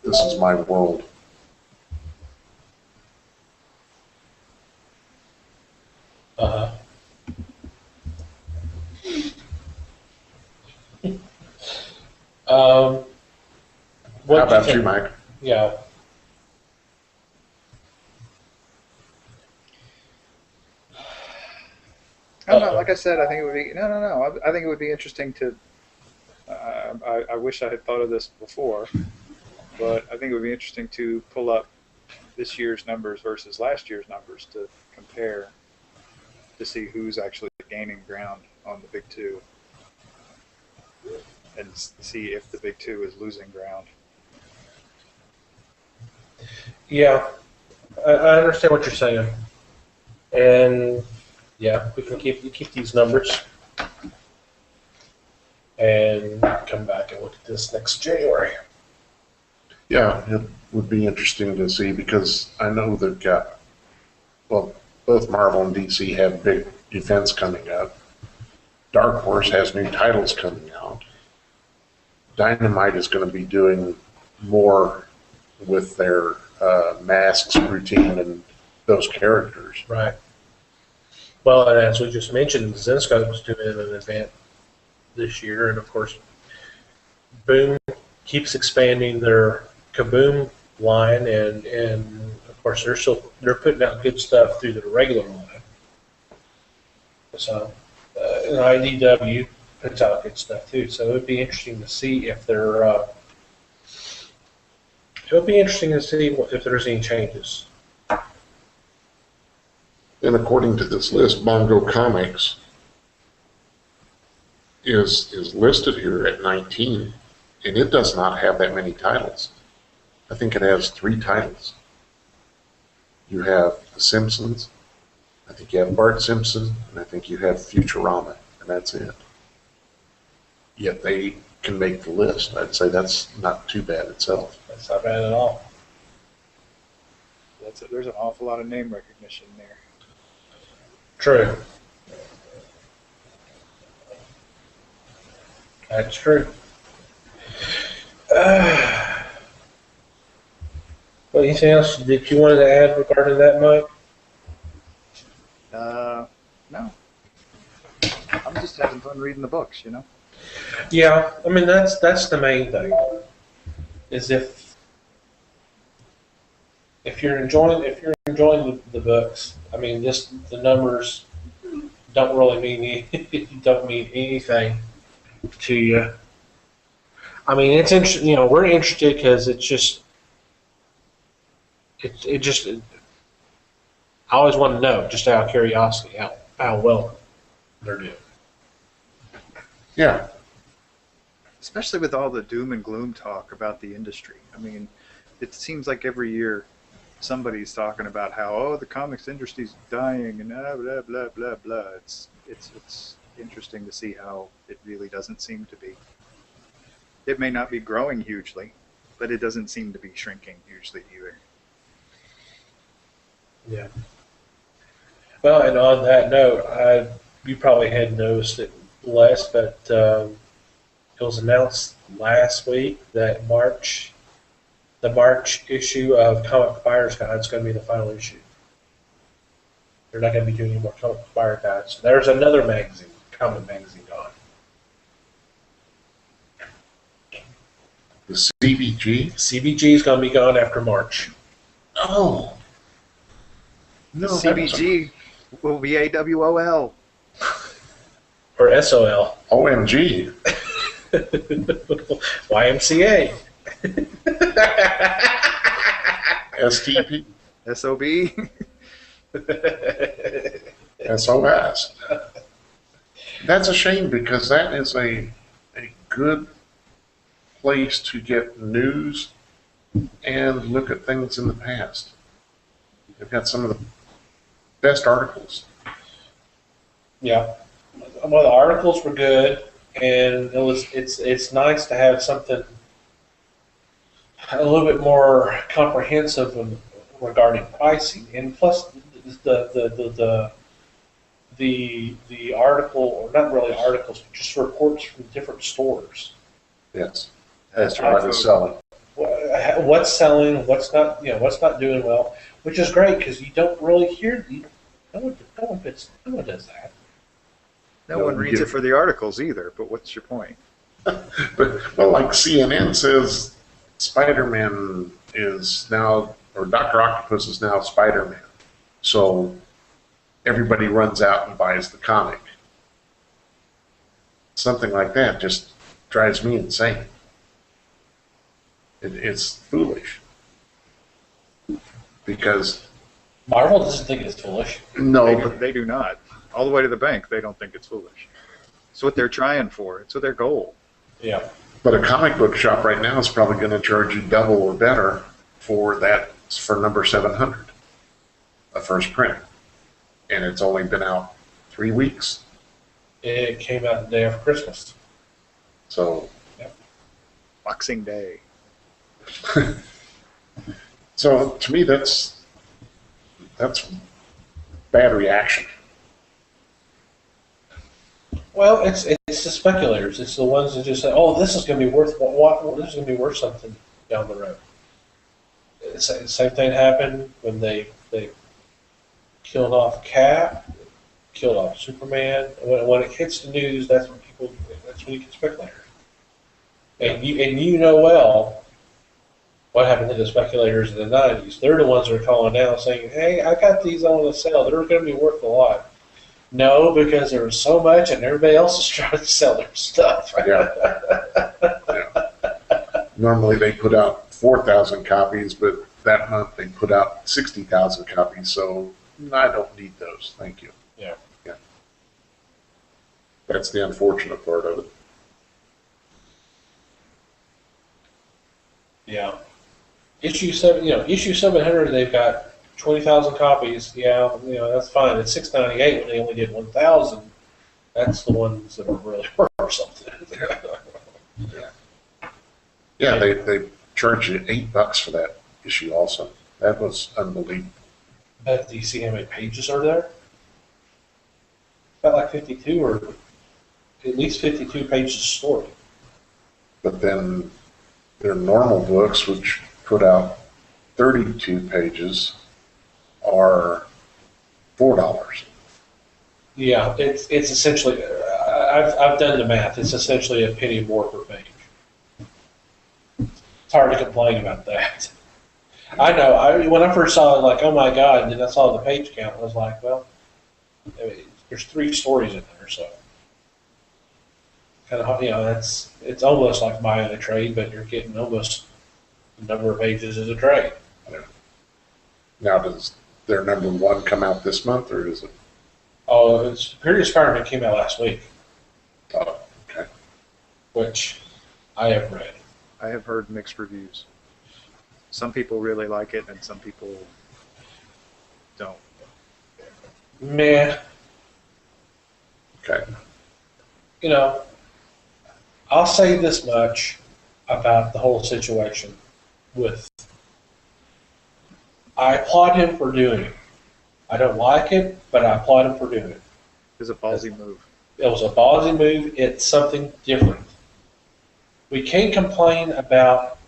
this is my world. Uh-huh. How What do about think? you, Mike? Yeah. I don't know. Like I said, I think it would be no. I think it would be interesting to. I wish I had thought of this before, but I think it would be interesting to pull up this year's numbers versus last year's numbers to compare to see who's actually gaining ground on the big two and see if the big two is losing ground. Yeah. I understand what you're saying. And yeah, we can keep these numbers and come back and look at this next January. Yeah, it would be interesting to see because I know they've got, well, both Marvel and DC have big events coming up. Dark Horse has new titles coming out. Dynamite is going to be doing more with their masks routine and those characters. Right. Well, and as we just mentioned, Zenscope's doing an event this year, and of course, Boom keeps expanding their Kaboom line, and of course they're putting out good stuff through the regular line. So, and IDW puts out good stuff too. So it would be interesting to see if they're. It would be interesting to see if there's any changes. And according to this list, Bongo Comics is listed here at 19, and it does not have that many titles. I think it has 3 titles. You have The Simpsons, I think you have Bart Simpson, and I think you have Futurama, and that's it. Yet they can make the list. I'd say that's not too bad itself. That's not bad at all. There's an awful lot of name recognition there. True. That's true. Well, anything else that you wanted to add regarding that, Mike? No. I'm just having fun reading the books, you know. Yeah, I mean that's the main thing. Is if you're enjoying the books, I mean just the numbers don't really mean don't mean anything to you. I mean it's interesting. You know, we're interested because it's just it just I always want to know just out of curiosity how well they're doing. Yeah, Especially with all the doom and gloom talk about the industry. I mean, it seems like every year somebody's talking about how the comics industry's dying and blah blah blah blah blah. It's interesting to see how it really doesn't seem to be. It may not be growing hugely, but it doesn't seem to be shrinking hugely either. Yeah. Well, and on that note, you probably had noticed it less, but it was announced last week that the March issue of Comic Buyer's Guide is going to be the final issue. They're not going to be doing any more Comic Buyer Guides. There's another magazine, comic magazine, gone. The CBG? CBG is going to be gone after March. Oh. No, CBG will be AWOL. Or SOL. OMG. YMCA. STP. SOB. SOS. That's a shame because that is a good place to get news and look at things in the past. They've got some of the best articles. Yeah. Well, the articles were good, and it's nice to have something a little bit more comprehensive regarding pricing, and plus the article, or not really articles, but just reports from different stores. Yes. That's right. It's selling. What's selling? What's not? What's not doing well? Which is great because you don't really hear. No one does that. No one reads it for the articles either, but what's your point? But, well, like CNN says, Spider-Man is now, or Dr. Octopus is now Spider-Man. So everybody runs out and buys the comic. Something like that just drives me insane. It's foolish. Because Marvel doesn't think it's foolish. no, They do not. All the way to the bank, they don't think it's foolish. It's what they're trying for. It's their goal. Yeah. but a comic book shop right now is probably going to charge you double or better for that, for number 700, a first print, and it's only been out 3 weeks. It came out the day after Christmas. So, Boxing Day. so to me, that's bad reaction. Well, it's the speculators. It's the ones that just say, "Oh, this is going to be worth this is going to be worth something down the road." The same thing happened when they killed off Cap, killed off Superman. When it hits the news, that's when you get speculators. And you know well what happened to the speculators in the 90s. They're the ones that are calling now saying, "Hey, I got these on the sale. They're going to be worth a lot." No, because there was so much, and everybody else is trying to sell their stuff. Yeah. Normally they put out 4,000 copies, but that month they put out 60,000 copies. So I don't need those. Thank you. Yeah. That's the unfortunate part of it. Yeah. Issue 700. They've got 20,000 copies. Yeah, that's fine. At $6.98 when they only did 1,000. That's the ones that are really worth something. Yeah, they charge you $8 for that issue also. That was unbelievable. But do you see how many pages are there? About like 52, or at least 52 pages of story. But then their normal books, which put out 32 pages, are $4. Yeah, it's essentially. I've done the math. It's essentially a penny more per page. It's hard to complain about that. I know. When I first saw it, like, oh my god, and then I saw the page count, I was like, well, there's 3 stories in there, so kind of, it's almost like buying a trade, but you're getting almost the number of pages as a trade. Yeah. Now, does their number 1 come out this month, or is it? Oh, Superior Spider-Man came out last week, Oh, okay. which I have read. I have heard mixed reviews. some people really like it, and some people don't. Man, Okay. you know, I'll say this much about the whole situation with I applaud him for doing it. I don't like it, but I applaud him for doing it. It's a ballsy move. It was a ballsy move. It's something different. We can't complain about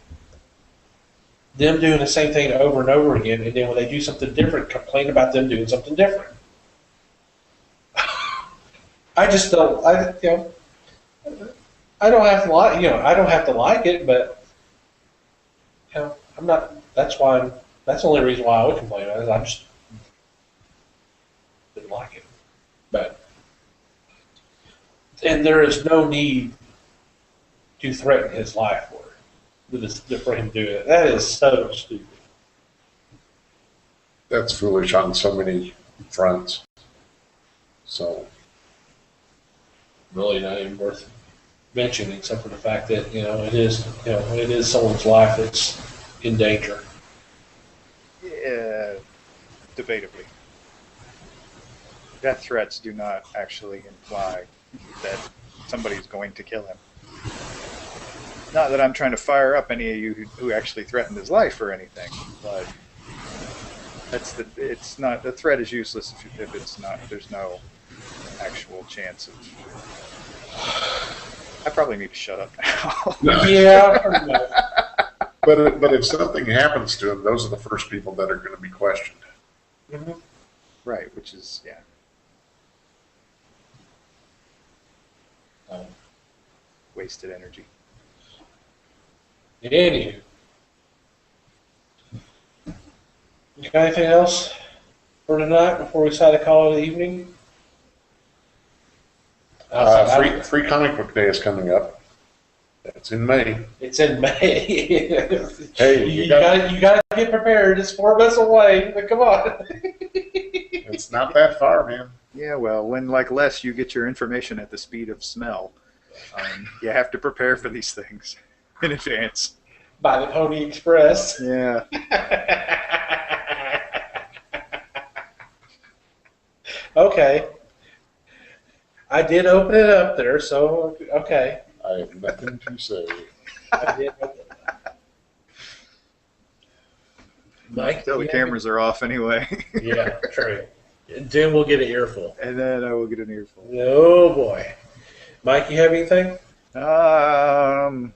them doing the same thing over and over again, and then when they do something different, complain about them doing something different. I just don't. I don't have to like. I don't have to like it, but I'm not. That's why. That's the only reason why I would complain about it. I just didn't like it, and there is no need to threaten his life for him doing it. That is so stupid. That's foolish on so many fronts. So, Really not even worth mentioning, except for the fact that it is someone's life that's in danger. Yeah, debatably. Death threats do not actually imply that somebody's going to kill him. Not that I'm trying to fire up any of you who actually threatened his life or anything, but it's not, the threat is useless if it's not, there's no actual chance of. I probably need to shut up now. Yeah, pretty much. but if something happens to him, those are the first people that are going to be questioned. Mm-hmm. Right, which is, yeah. Wasted energy. Anywho, you got anything else for tonight before we decide to call it an evening? Free comic book day is coming up. It's in May. It's in May. Hey, you got to get prepared. It's 4 months away. But come on. It's not that far, man. Yeah, well, when, like Les, you get your information at the speed of smell, you have to prepare for these things in advance. By the Pony Express. Yeah. Okay. I did open it up there, so okay. I have nothing to say. I did open it up. Mike, Until the cameras are off anyway. Yeah, true. Then we'll get an earful. And then I will get an earful. Oh boy. Mike, you have anything? No.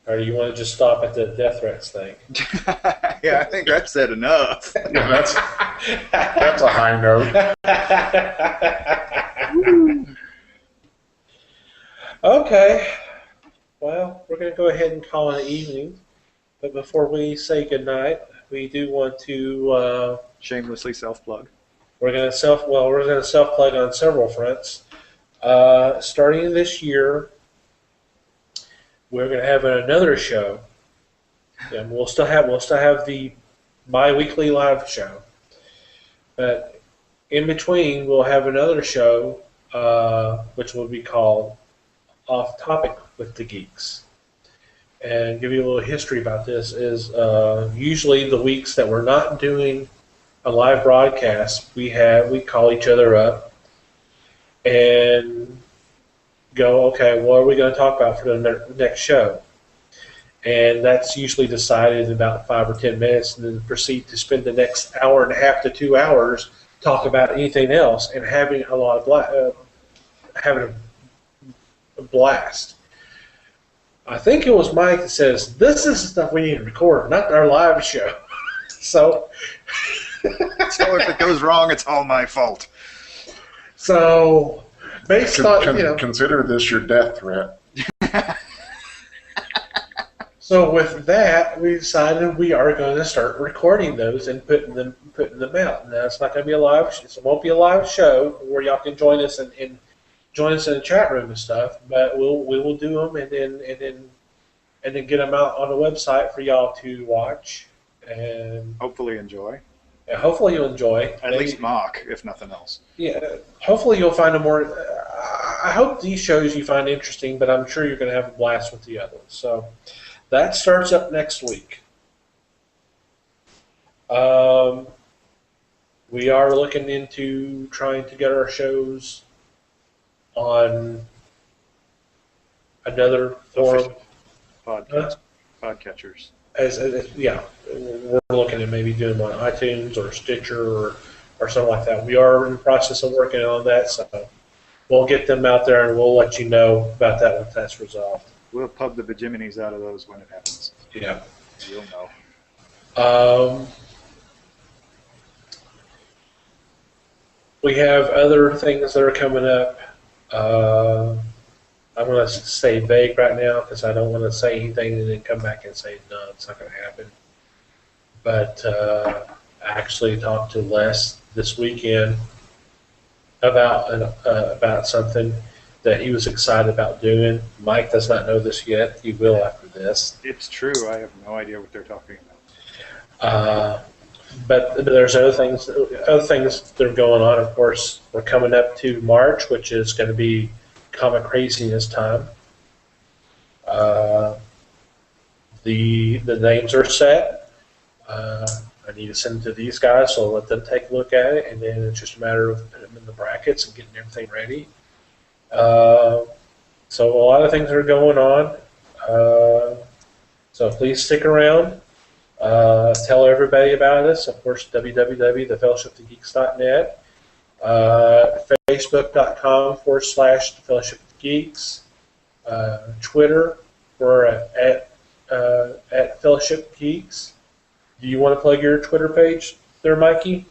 Or do you want to just stop at the death threats thing? Yeah, I think I've said enough. Yeah, that's a high note. Okay. Well, we're going to go ahead and call it an evening. But before we say goodnight, we do want to Shamelessly self-plug. we're going to self-plug on several fronts. Starting this year, we're going to have another show, and we'll still have the bi-weekly live show. But in between, we'll have another show, which will be called Off Topic with the Geeks. And give you a little history about this is usually the weeks that we're not doing a live broadcast, we call each other up and go, okay, what are we going to talk about for the next show? And that's usually decided in about 5 or 10 minutes, and then proceed to spend the next hour and a half to 2 hours talk about anything else and having a lot of having a blast. I think it was Mike that says, this is the stuff we need to record, not our live show. So if it goes wrong, it's all my fault. So based on, Consider this your death threat. So with that, we decided we are going to start recording those and putting them out. Now it's not going to be a live. It won't be a live show where y'all can join us and join us in the chat room and stuff. But we will do them and then get them out on the website for y'all to watch and Hopefully enjoy. hopefully you'll enjoy. At least mock, if nothing else. Yeah, hopefully you'll find them more. I hope these shows you find interesting, but I'm sure you're going to have a blast with the other ones. So that starts up next week. Um, we are looking into trying to get our shows on another form. Podcast, podcatchers. Yeah, we're looking at maybe doing them on iTunes or Stitcher or something like that. We are in the process of working on that, so we'll get them out there and we'll let you know about that once that's resolved. We'll pub the Bajiminis out of those when it happens. Yeah. You'll know. We have other things that are coming up. I'm going to stay vague right now because I don't want to say anything and then come back and say, no, it's not going to happen. But I actually talked to Les this weekend about something that he was excited about doing. Mike does not know this yet. He will after this. It's true. I have no idea what they're talking about. But there's other things that are going on. Of course, we're coming up to March, which is going to be comic craziness time. The names are set. I need to send them to these guys, so I'll let them take a look at it, and then it's just a matter of putting them in the brackets and getting everything ready. So a lot of things are going on. So please stick around. Tell everybody about us. Of course, www.thefellowshipofgeeks.net, facebook.com/thefellowshipofgeeks, Twitter, we're at Fellowship Geeks. Do you want to plug your Twitter page there, Mikey?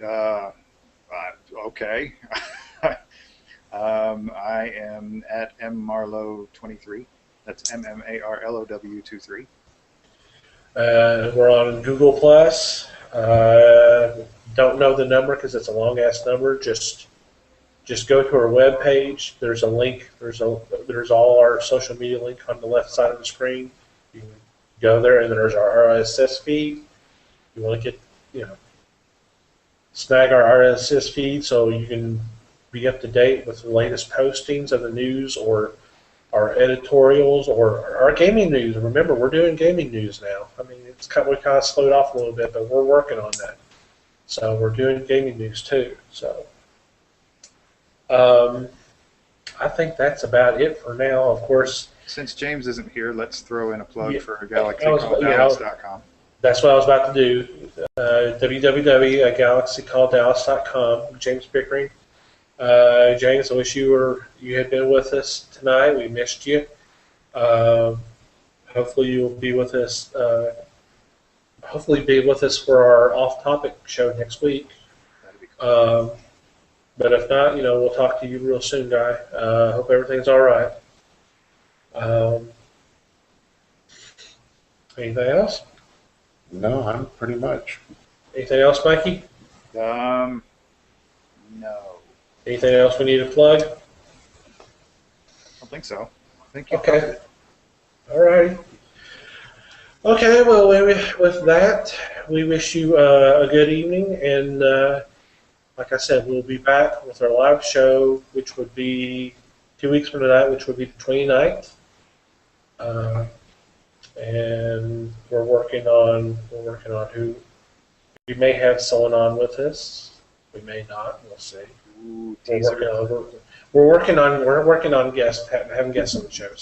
Okay. I am at mmarlow23. That's MMARLOW23. We're on Google Plus. Don't know the number because it's a long ass number. Just go to our web page. There's a link. There's all our social media link on the left side of the screen. You can go there, and there's our RSS feed. You want to get snag our RSS feed so you can be up to date with the latest postings of the news or our editorials or our gaming news. Remember, we're doing gaming news now. I mean, we kind of slowed off a little bit, but we're working on that. So we're doing gaming news too. So I think that's about it for now. Of course, since James isn't here, let's throw in a plug for GalaxyCallDallas.com. That's what I was about to do. www.galaxycalldallas.com. James Pickering. James, I wish you had been with us tonight. We missed you. Hopefully you'll be with us. Hopefully be with us for our off-topic show next week. That'd be cool. But if not, we'll talk to you real soon, guy. Hope everything's all right. Anything else? No, I'm pretty much. Anything else, Mikey? No. Anything else we need to plug? I don't think so. I think you Okay. covered it. All right. Okay, well, with that, we wish you a good evening. And like I said, we'll be back with our live show, which would be 2 weeks from tonight, which would be the 29th. And we're working on who. We may have someone on with us. We may not. We'll see. Ooh, We're teaser. working on guests, having guests on the show.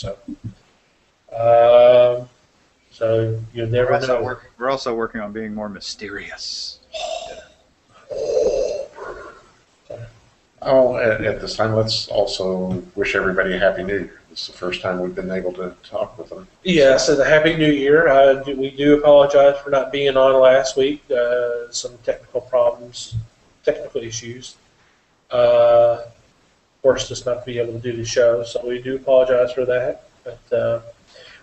So you never know. We're also working on being more mysterious. Oh, at this time, let's also wish everybody a Happy New Year. This is the first time we've been able to talk with them. Yeah, so the Happy New Year. We do apologize for not being on last week. Some technical issues. Forced us not to be able to do the show, so we do apologize for that. But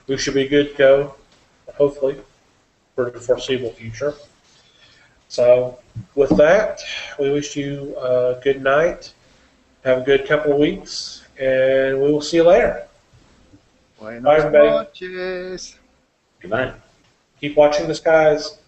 we should be good to go, hopefully, for the foreseeable future. So with that, we wish you a good night. Have a good couple of weeks, and we will see you later. Buenos Bye, everybody. noches. Good night. Keep watching the skies.